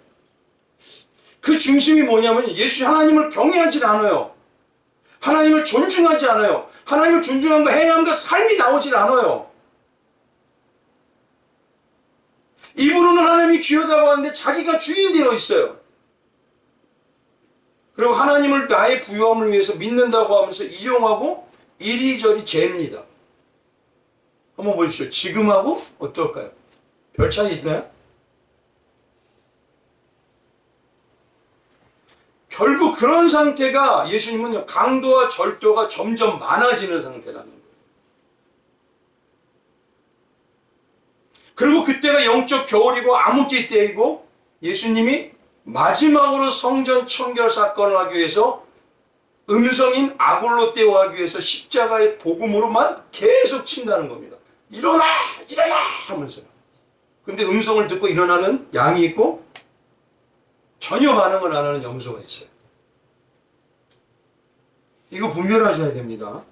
그 중심이 뭐냐면 예수 하나님을 경외하지 않아요. 하나님을 존중하지 않아요. 하나님을 존중함과 행함과 삶이 나오질 않아요. 입으로는 하나님이 귀하다고 하는데 자기가 주인 되어 있어요. 그리고 하나님을 나의 부유함을 위해서 믿는다고 하면서 이용하고 이리저리 잽니다. 한번 보십시오. 지금하고 어떨까요? 별 차이 있나요? 결국 그런 상태가 예수님은 강도와 절도가 점점 많아지는 상태라는 거예요. 그리고 그때가 영적 겨울이고 암흑기 때이고 예수님이 마지막으로 성전 청결 사건을 하기 위해서 음성인 아골로 떼어가기 위해서 십자가의 복음으로만 계속 친다는 겁니다. 일어나! 일어나! 하면서요. 근데 음성을 듣고 일어나는 양이 있고 전혀 반응을 안 하는 염소가 있어요. 이거 분별하셔야 됩니다.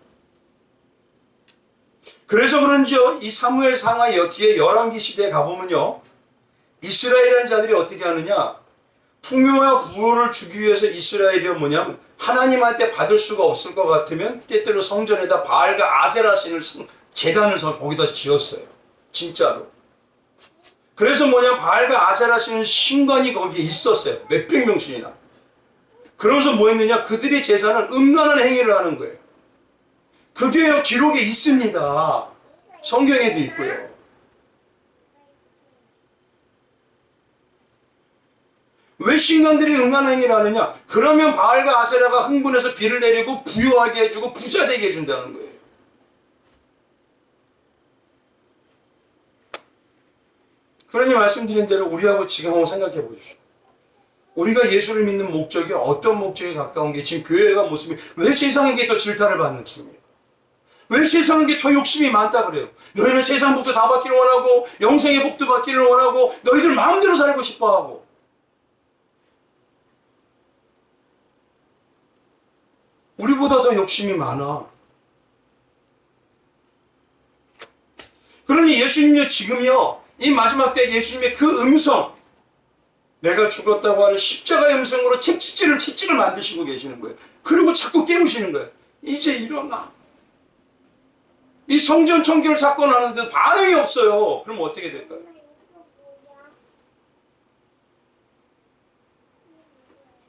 그래서 그런지요, 이 사무엘 상하 뒤에 열왕기 시대에 가보면요, 이스라엘이라는 자들이 어떻게 하느냐, 풍요와 부호를 주기 위해서 이스라엘이 뭐냐면 하나님한테 받을 수가 없을 것 같으면 때때로 성전에다 바알과 아세라 신을 제단을 거기다 지었어요. 진짜로. 그래서 뭐냐, 바알과 아세라 신은 신관이 거기에 있었어요. 몇백 명씩이나. 그러면서 뭐 했느냐, 그들의 제사는 음란한 행위를 하는 거예요. 그게 기록에 있습니다. 성경에도 있고요. 왜 신관들이 음란한 행위를 하느냐? 그러면 바알과 아세라가 흥분해서 비를 내리고 부유하게 해주고 부자 되게 해준다는 거예요. 그러니 말씀드린 대로 우리하고 지금 한번 생각해 보십시오. 우리가 예수를 믿는 목적이 어떤 목적에 가까운 게 지금 교회가 모습이 왜 세상에 게 더 질타를 받는 것입니까? 왜 세상에 게 더 욕심이 많다 그래요? 너희는 세상 복도 다 받기를 원하고 영생의 복도 받기를 원하고 너희들 마음대로 살고 싶어하고 우리보다 더 욕심이 많아. 그러니 예수님요 지금요 이 마지막 때 예수님의 그 음성, 내가 죽었다고 하는 십자가의 음성으로 채찍질을 만드시고 계시는 거예요. 그리고 자꾸 깨우시는 거예요. 이제 일어나. 이 성전 청결 사건 하는데 반응이 없어요. 그럼 어떻게 될까요?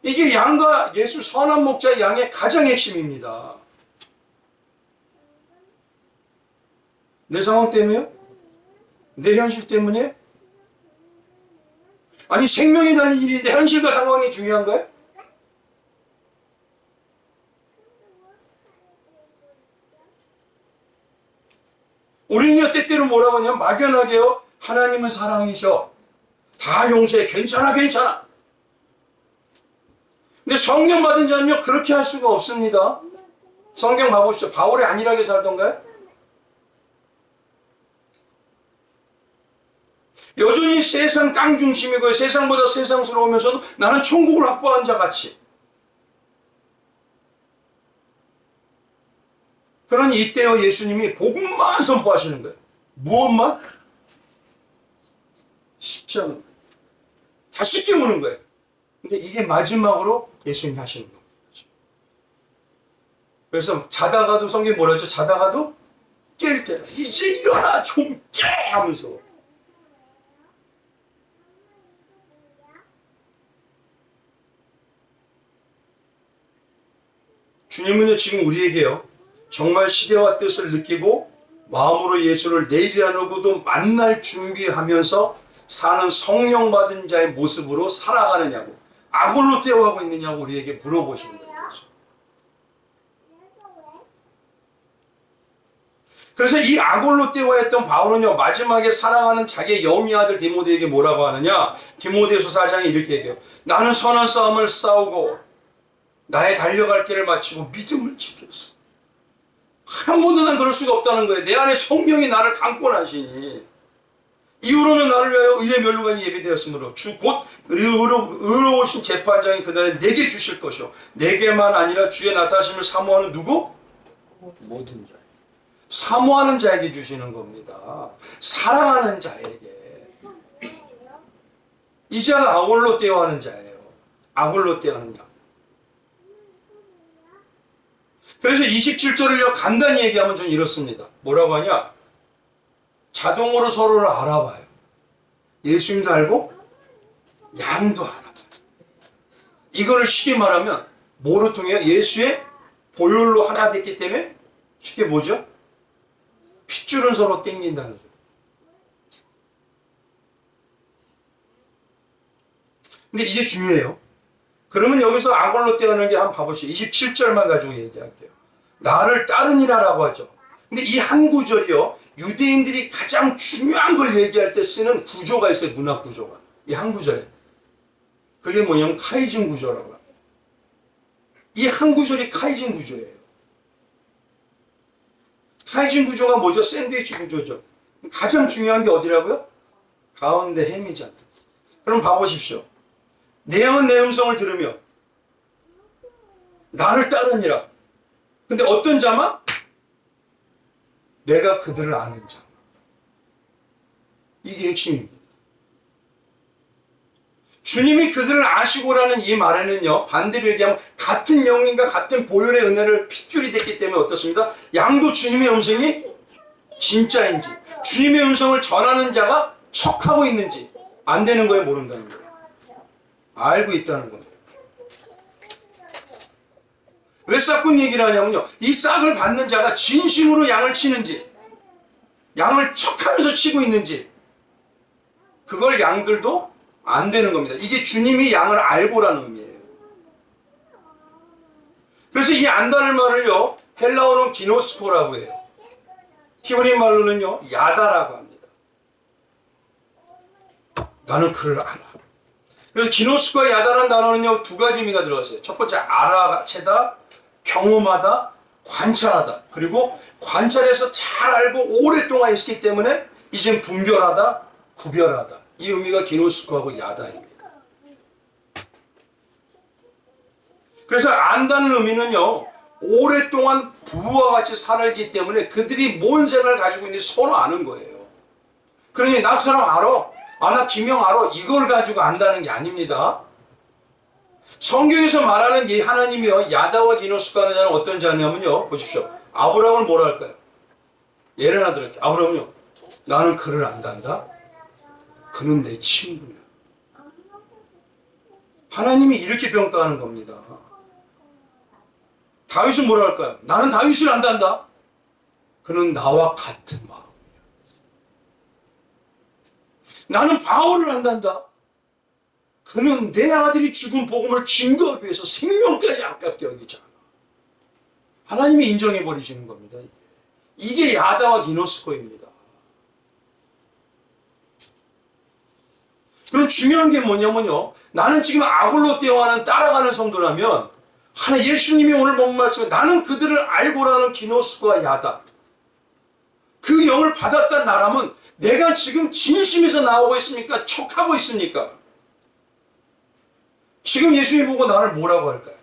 이게 양과 예수 선한 목자 양의 가장 핵심입니다. 내 상황 때문에요? 내 현실 때문에? 아니 생명이 달린 일인데 현실과 상황이 중요한가요? 우리는요 때때로 뭐라고 하냐면 막연하게요 하나님은 사랑이셔 다 용서해 괜찮아 근데 성령 받은 자는요 그렇게 할 수가 없습니다. 성경 봐보시죠. 바울이 안일하게 살던가요? 여전히 세상 깡중심이고 세상보다 세상스러우면서도 나는 천국을 확보한 자 같이. 그러니 이때요 예수님이 복음만 선포하시는 거예요. 무엇만? 십자가. 다시 깨우는 거예요. 근데 이게 마지막으로 예수님이 하시는 겁니다. 그래서 자다가도 성경이 뭐라 했죠? 자다가도 깰 때라. 이제 일어나 좀 깨! 하면서. 주님은요 지금 우리에게요 정말 시대와 뜻을 느끼고 마음으로 예수를 내일이라고도 만날 준비하면서 사는 성령 받은 자의 모습으로 살아가느냐고 아골로 떼어가고 있느냐고 우리에게 물어보시는 거예요. 그래서 이 아골로 떼어했던 바울은요 마지막에 사랑하는 자기의 여미 아들 디모데에게 뭐라고 하느냐, 디모데후서 4장에 이렇게 얘기해요. 나는 선한 싸움을 싸우고 나의 달려갈 길을 마치고 믿음을 지켰어. 한 번도 난 그럴 수가 없다는 거예요. 내 안에 성령이 나를 강권하시니 이후로는 나를 위하여 의의 멸류관이 예비되었으므로 주 곧 의로우신 재판장이 그날에 내게 주실 것이요 내게만 아니라 주의 나타나심을 사모하는 누구? 모든 자. 사모하는 자에게 주시는 겁니다. 사랑하는 자에게. 이 자가 아골로 떼어하는 자예요. 아골로 떼어하는 자. 그래서 27절을 간단히 얘기하면 좀 이렇습니다. 뭐라고 하냐? 자동으로 서로를 알아봐요. 예수님도 알고 양도 알아봐요. 이거를 쉽게 말하면 뭐로 통해요? 예수의 보혈로 하나 됐기 때문에 쉽게 뭐죠? 핏줄은 서로 땡긴다는 소리. 근데 이제 중요해요. 그러면 여기서 아골로 떼어는 게 한번 봐보시죠. 27절만 가지고 얘기할게요. 나를 따르니라라고 하죠. 근데 이 한 구절이요, 유대인들이 가장 중요한 걸 얘기할 때 쓰는 구조가 있어요. 문학 구조가. 이 한 구절에. 그게 뭐냐면 카이진 구조라고 합니다. 이 한 구절이 카이진 구조예요. 카이진 구조가 뭐죠? 샌드위치 구조죠. 가장 중요한 게 어디라고요? 가운데 햄이잖아. 그럼 봐보십시오. 내 양은 내 음성을 들으며 나를 따르니라. 근데 어떤 자만? 내가 그들을 아는 자. 이게 핵심입니다. 주님이 그들을 아시고라는 이 말에는요, 반대로 얘기하면 같은 영님과 같은 보혈의 은혜를 핏줄이 됐기 때문에 어떻습니까? 양도 주님의 음성이 진짜인지, 주님의 음성을 전하는 자가 척하고 있는지 안 되는 거에 모른다는 거예요. 알고 있다는 겁니다. 왜 싹군 얘기를 하냐면요, 이 싹을 받는 자가 진심으로 양을 치는지, 양을 척하면서 치고 있는지, 그걸 양들도 안 되는 겁니다. 이게 주님이 양을 알고라는 의미예요. 그래서 이 안다는 말을요, 헬라어는 기노스코라고 해요. 히브리 말로는요, 야다라고 합니다. 나는 그를 알아. 그래서 기노스코와 야다라는 단어는요, 두 가지 의미가 들어갔어요. 첫 번째, 알아채다, 경험하다, 관찰하다. 그리고 관찰해서 잘 알고 오랫동안 있었기 때문에 이젠 분별하다, 구별하다. 이 의미가 기노스코하고 야다입니다. 그래서 안다는 의미는요, 오랫동안 부부와 같이 살았기 때문에 그들이 뭔 생각을 가지고 있는지 서로 아는 거예요. 그러니 나 그 사람 알아. 나 김영 알아. 이걸 가지고 안다는 게 아닙니다. 성경에서 말하는 이 하나님이요, 야다와 기노스코하는 자는 어떤 자냐면요, 보십시오. 아브라함을 뭐라 할까요? 예를 하나 들을게요. 아브라함은요, 나는 그를 안단다. 그는 내 친구야. 하나님이 이렇게 평가하는 겁니다. 다윗은 뭐라 할까요? 나는 다윗을 안단다. 그는 나와 같은 마음이야. 나는 바울을 안단다. 그는 내 아들이 죽은 복음을 증거하기 위해서 생명까지 아깝게 여기지 않아. 하나님이 인정해 버리시는 겁니다. 이게 야다와 기노스코입니다. 그럼 중요한 게 뭐냐면요, 나는 지금 아골로 떼어가는 따라가는 성도라면 하나 예수님이 오늘 본 말씀에 나는 그들을 알고라는 기노스코와 야다, 그 영을 받았다는 나라면 내가 지금 진심에서 나오고 있습니까? 척하고 있습니까? 지금 예수님 보고 나를 뭐라고 할까요?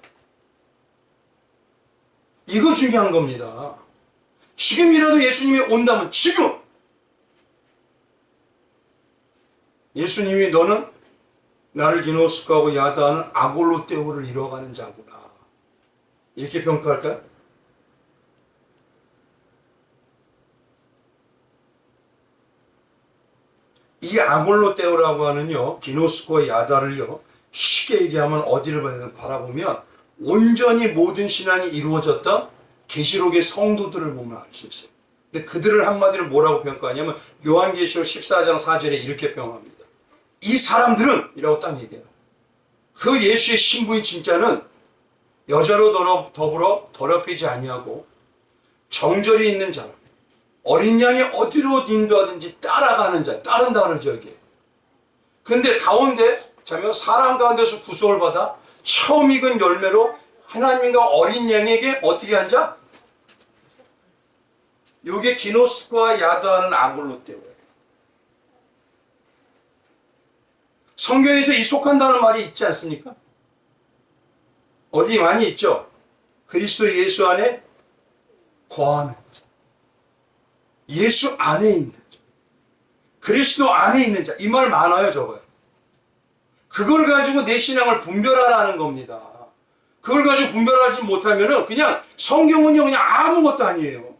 이거 중요한 겁니다. 지금이라도 예수님이 온다면 지금 예수님이 너는 나를 기노스코하고 야다하는 아골로떼오를 이뤄가는 자구나, 이렇게 평가할까요? 이 아골로떼오라고 하는요, 기노스코와 야다를요, 쉽게 얘기하면 어디를 바라보면 온전히 모든 신앙이 이루어졌던 계시록의 성도들을 보면 알 수 있어요. 근데 그들을 한마디로 뭐라고 평가하냐면 요한계시록 14장 4절에 이렇게 평가합니다. 이 사람들은 이라고 딱 얘기해요. 그 예수의 신부인 진짜는 여자로 더불어 더럽히지 아니하고 정절이 있는 자라, 어린 양이 어디로 인도하든지 따라가는 자, 따른다 그러죠 여기. 근데 가운데 자면 사람 가운데서 구속을 받아 처음 익은 열매로 하나님과 어린 양에게 어떻게 한 자? 요게 기노스코와 야다하는 아골로떼오예요. 성경에서 이 속한다는 말이 있지 않습니까? 어디 많이 있죠? 그리스도 예수 안에 거하는 자, 예수 안에 있는 자, 그리스도 안에 있는 자, 이 말 많아요 적어요. 그걸 가지고 내 신앙을 분별하라는 겁니다. 그걸 가지고 분별하지 못하면은 그냥 성경은요 그냥 아무것도 아니에요.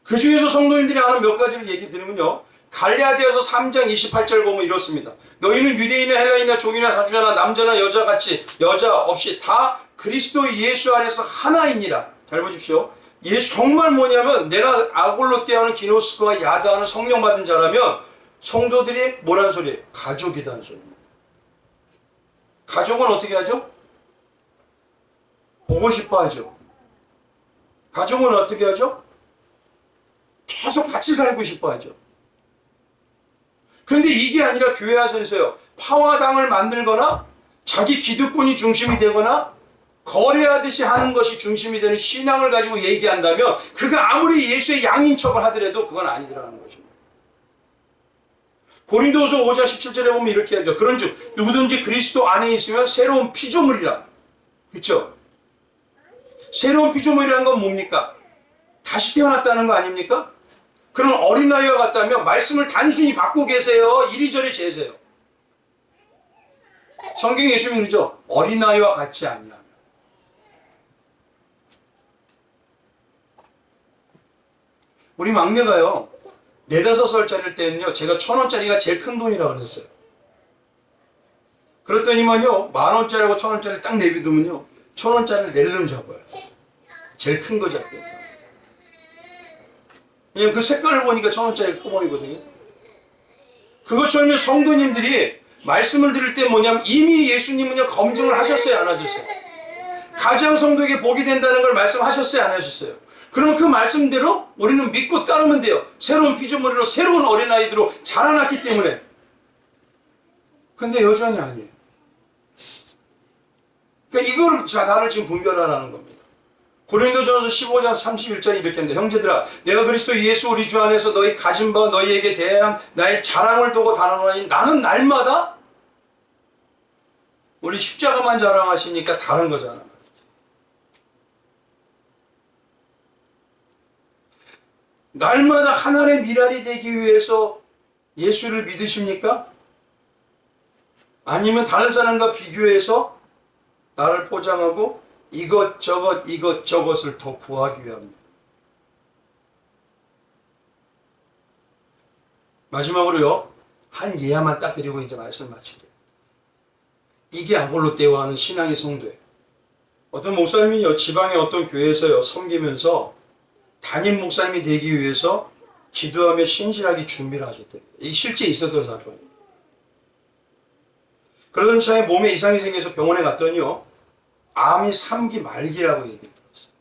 그 중에서 성도님들이 아는 몇 가지를 얘기 드리면요, 갈라디아서 3장 28절 보면 이렇습니다. 너희는 유대인이나 헬라인이나 종이나 사주자나 남자나 여자같이 여자 없이 다 그리스도 예수 안에서 하나이니라. 잘 보십시오. 예수 정말 뭐냐면 내가 아골로떼하는 기노스코와 야다하는 성령 받은 자라면 성도들이 뭐라는 소리예요? 가족이라는 소리입니다. 가족은 어떻게 하죠? 보고 싶어 하죠. 가족은 어떻게 하죠? 계속 같이 살고 싶어 하죠. 그런데 이게 아니라 교회 안에서요, 파와당을 만들거나 자기 기득권이 중심이 되거나 거래하듯이 하는 것이 중심이 되는 신앙을 가지고 얘기한다면 그가 아무리 예수의 양인 척을 하더라도 그건 아니더라는 거죠. 고린도서 5장 17절에 보면 이렇게 하죠. 그런즉 누구든지 그리스도 안에 있으면 새로운 피조물이라. 그렇죠? 새로운 피조물이라는 건 뭡니까? 다시 태어났다는 거 아닙니까? 그럼 어린아이와 같다면 말씀을 단순히 받고 계세요? 이리저리 재세요? 성경 예수님이 그러죠. 어린아이와 같지 아니하며. 우리 막내가요, 4~5살짜리일 때는요, 제가 1,000원짜리가 제일 큰 돈이라고 그랬어요. 그랬더니만요, 10,000원짜리하고 1,000원짜리 딱 내비두면요, 1,000원짜리를 낼름 잡아요. 제일 큰 거 잡고. 왜냐면 그 색깔을 보니까 1,000원짜리가 커 보이거든요. 그것처럼 성도님들이 말씀을 들을 때 뭐냐면 이미 예수님은요, 검증을 하셨어요, 안 하셨어요? 가장 성도에게 복이 된다는 걸 말씀하셨어요, 안 하셨어요? 그러면 그 말씀대로 우리는 믿고 따르면 돼요. 새로운 피조물로 새로운 어린아이들로 자라났기 때문에. 근데 여전히 아니에요. 그러니까 이걸 나를 지금 분별하라는 겁니다. 고린도전서 15장 31절에 이렇게 합니다. 형제들아, 내가 그리스도 예수 우리 주 안에서 너희 가진 바 너희에게 대한 나의 자랑을 두고 단언하니 나는 날마다 우리 십자가만 자랑하시니까 다른 거잖아. 날마다 하나님의 미랄이 되기 위해서 예수를 믿으십니까? 아니면 다른 사람과 비교해서 나를 포장하고 이것저것을 더 구하기 위함입니다. 마지막으로요, 한 예화만 딱 드리고 이제 말씀 마칠게요. 이게 아골로떼와 하는 신앙의 성도예요. 어떤 목사님이요, 지방의 어떤 교회에서요, 섬기면서 담임 목사님이 되기 위해서 기도하며 신실하게 준비를 하셨대요. 이게 실제 있었던 사건이에요. 그러던 차에 몸에 이상이 생겨서 병원에 갔더니요, 암이 3기 말기라고 얘기 들었어요.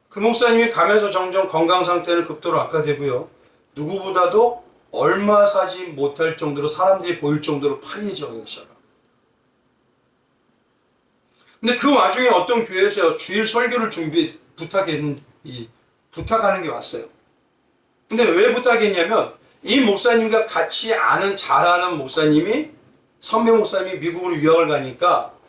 그 목사님이 가면서 점점 건강 상태는 극도로 악화되고요, 누구보다도 얼마 사지 못할 정도로 사람들이 보일 정도로 파리해지기 시작합니다. 근데 그 와중에 어떤 교회에서 주일 설교를 부탁하는 게 왔어요. 근데 왜 부탁했냐면 이 목사님과 같이 아는 잘 아는 목사님이 선배 목사님이 미국으로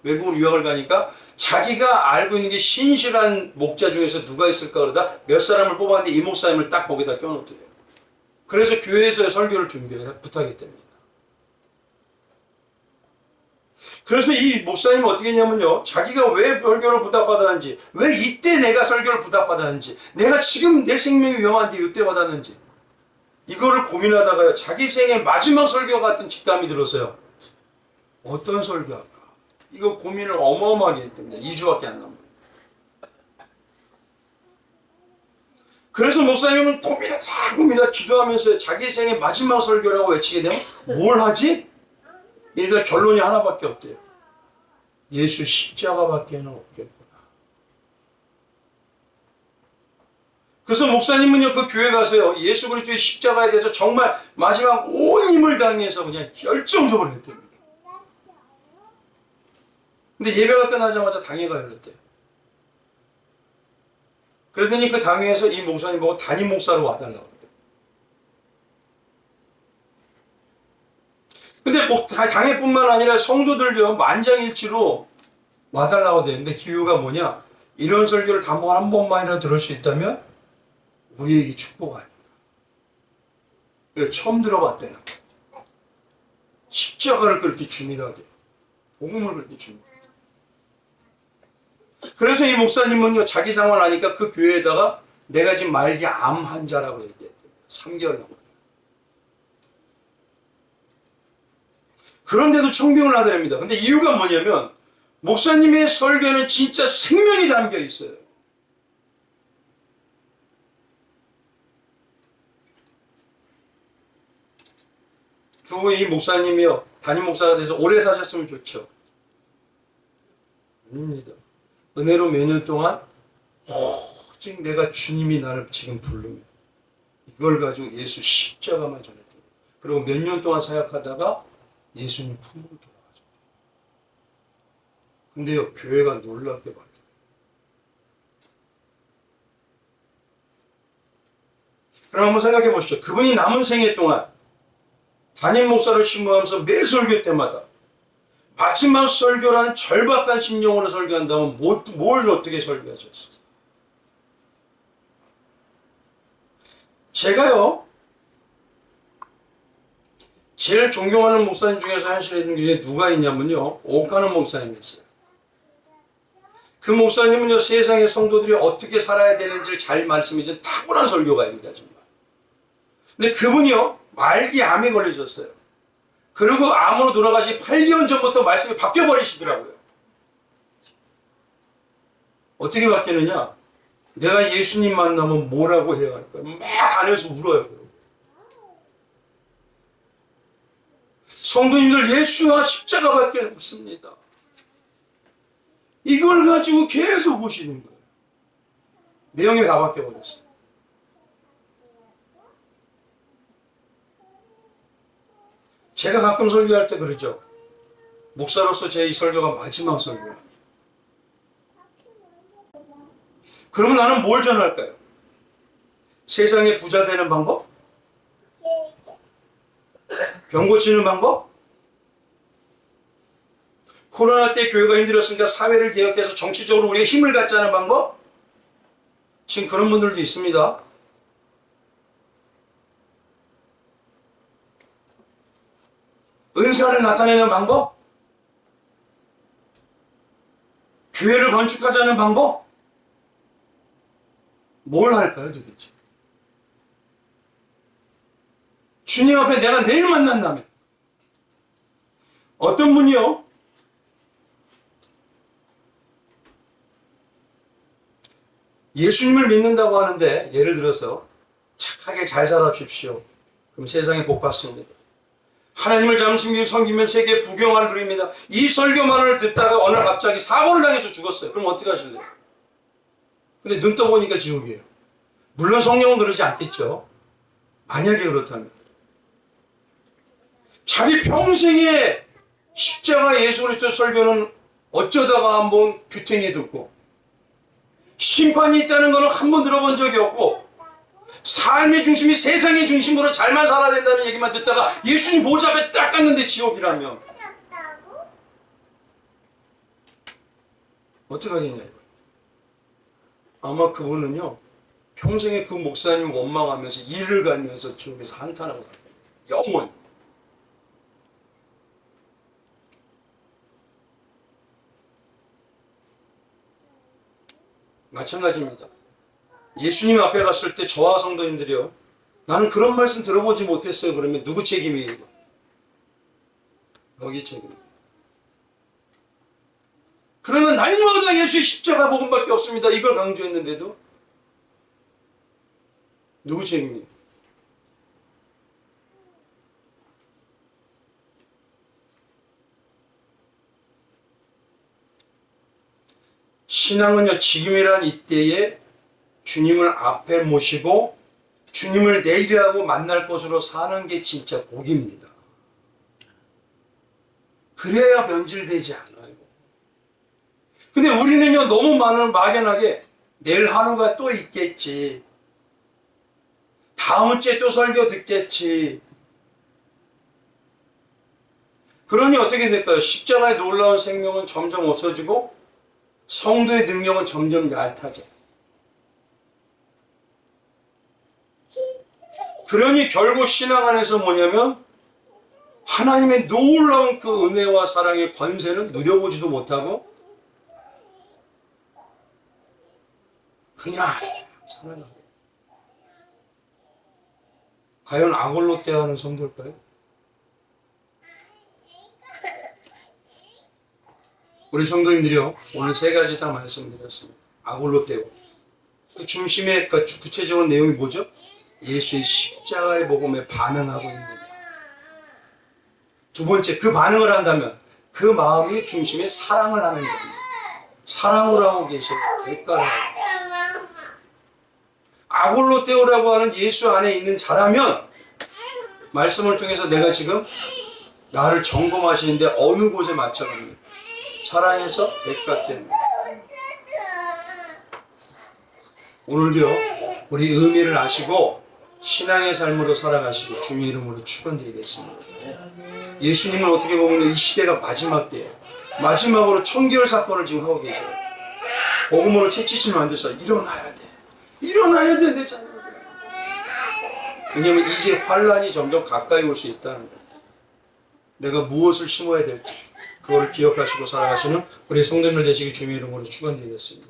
외국으로 유학을 가니까 자기가 알고 있는 게 신실한 목자 중에서 누가 있을까 그러다 몇 사람을 뽑았는데 이 목사님을 딱 거기다 껴놓더래요. 그래서 교회에서 설교를 부탁했답니다. 그래서 이 목사님은 어떻게 했냐면요, 자기가 왜 설교를 부탁받았는지, 왜 이때 내가 설교를 부탁받았는지, 내가 지금 내 생명이 위험한데 이때 받았는지, 이거를 고민하다가 자기 생의 마지막 설교 같은 직감이 들었어요. 어떤 설교할까? 이거 고민을 어마어마하게 했답니다. 2주밖에 안 남았어요. 그래서 목사님은 고민하다 기도하면서 자기 생의 마지막 설교라고 외치게 되면 뭘 하지? 얘들 결론이 하나밖에 없대요. 예수 십자가밖에는 없겠구나. 그래서 목사님은요, 그 교회 가서요, 예수 그리스도의 십자가에 대해서 정말 마지막 온 힘을 다해서 그냥 열정적으로 했답니다. 근데 예배가 끝나자마자 당회가 열렸대요. 그러더니 그 당회에서 이 목사님 보고 담임 목사로 와달라고 그랬대요. 근데 당회뿐만 아니라 성도들도 만장일치로 와달라고 되는데 그 이유가 뭐냐? 이런 설교를 단번 한 번만이라도 들을 수 있다면 우리에게 축복 아닙니다. 그래서 처음 들어봤대요. 십자가를 그렇게 중요하게, 복음을 그렇게 중요하게. 그래서 이 목사님은요, 자기 상황을 아니까 그 교회에다가 내가 지금 말기 암 환자라고 얘기했대요. 3개월 넘게. 그런데도 청빙을 하더랍니다. 근데 이유가 뭐냐면 목사님의 설교는 진짜 생명이 담겨 있어요. 이 목사님이요 담임 목사가 돼서 오래 사셨으면 좋죠. 아닙니다. 은혜로 몇 년 동안 오직 내가 주님이 나를 지금 부르면 이걸 가지고 예수 십자가만 전했던 거예요. 그리고 몇 년 동안 사역하다가 예수님 품으로 돌아가죠. 근데요 교회가 놀랍게 바뀌어요. 그럼 한번 생각해 보시죠. 그분이 남은 생애 동안 담임 목사를 신고하면서 매 설교 때마다 마지막 설교라는 절박한 심령으로 설교한다면 뭘 어떻게 설교하셨어요? 제가요 제일 존경하는 목사님 중에서 현실에 중에 누가 있냐면요 오카는 목사님이었어요. 그 목사님은요 세상의 성도들이 어떻게 살아야 되는지를 잘 말씀해준 탁월한 설교가입니다. 정말. 근데 그분이요 말기 암에 걸리셨어요. 그리고 암으로 돌아가시 8개월 전부터 말씀이 바뀌어버리시더라고요. 어떻게 바뀌느냐? 내가 예수님 만나면 뭐라고 해야 할까요? 막 안에서 울어요. 성도님들 예수와 십자가밖에 없습니다. 이걸 가지고 계속 우시는 거예요. 내용이 다 바뀌어버렸어요. 제가 가끔 설교할 때 그러죠. 목사로서 제 이 설교가 마지막 설교예요. 그러면 나는 뭘 전할까요? 세상에 부자 되는 방법? 병 고치는 방법? 코로나 때 교회가 힘들었으니까 사회를 개혁해서 정치적으로 우리가 힘을 갖자는 방법? 지금 그런 분들도 있습니다. 은사를 나타내는 방법? 교회를 건축하자는 방법? 뭘 할까요 도대체? 주님 앞에 내가 내일 만난다면 어떤 분이요? 예수님을 믿는다고 하는데 예를 들어서 착하게 잘 살아십시오. 그럼 세상에 복 받습니다. 하나님을 잠시 섬기면 세계 부경화를 누립니다. 이 설교만을 듣다가 어느 날 갑자기 사고를 당해서 죽었어요. 그럼 어떻게 하실래요? 근데 눈 떠보니까 지옥이에요. 물론 성령은 그러지 않겠죠. 만약에 그렇다면 자기 평생에 십자가 예수 그리스도 설교는 어쩌다가 한번 규탱이 듣고 심판이 있다는 것은 한 번 들어본 적이 없고 삶의 중심이 세상의 중심으로 잘만 살아야 된다는 얘기만 듣다가 예수님 보좌 앞에 딱 갔는데 지옥이라면 어떻게 하겠냐. 아마 그분은요 평생에 그 목사님 원망하면서 일을 가면서 지옥에서 한탄하고 가요. 영원히. 마찬가지입니다. 예수님 앞에 갔을 때 저와 성도님들이요 나는 그런 말씀 들어보지 못했어요. 그러면 누구 책임이에요? 여기 책임입니다. 그러면 날마다 예수의 십자가 복음밖에 없습니다. 이걸 강조했는데도 누구 책임이에요? 신앙은요 지금이란 이때에 주님을 앞에 모시고 주님을 내일이라고 만날 것으로 사는 게 진짜 복입니다. 그래야 변질되지 않아요. 근데 우리는요 너무 막연하게 내일 하루가 또 있겠지, 다음 주에 또 설교 듣겠지. 그러니 어떻게 될까요? 십자가의 놀라운 생명은 점점 없어지고 성도의 능력은 점점 얇아져. 그러니 결국 신앙 안에서 뭐냐면 하나님의 놀라운 그 은혜와 사랑의 권세는 누려보지도 못하고 그냥 살아가게. 과연 아골로 대하는 성도일까요? 우리 성도님들이요 오늘 세 가지 다 말씀드렸습니다. 아골로 대고 그 중심의 그 구체적인 내용이 뭐죠? 예수의 십자가의 복음에 반응하고 있는 것. 두 번째, 그 반응을 한다면 그 마음이 중심에 사랑을 하는 자입니다. 사랑을 하고 계셔요. 대가를 하고. 아골로테오라고 하는 예수 안에 있는 자라면 말씀을 통해서 내가 지금 나를 점검하시는데 어느 곳에 맞춰갑니까? 사랑해서 대가 때문에. 오늘도요, 우리 의미를 아시고 신앙의 삶으로 살아가시고 주님의 이름으로 축원드리겠습니다. 예수님은 어떻게 보면 이 시대가 마지막 때예요. 마지막으로 청결 사건을 지금 하고 계셔요. 복음으로 채찍질 만들어서 일어나야 돼. 일어나야 돼, 내 자녀들. 왜냐하면 이제 환란이 점점 가까이 올 수 있다는 거예요. 내가 무엇을 심어야 될지 그걸 기억하시고 살아가시는 우리 성도님들 되시기 주님의 이름으로 축원드리겠습니다.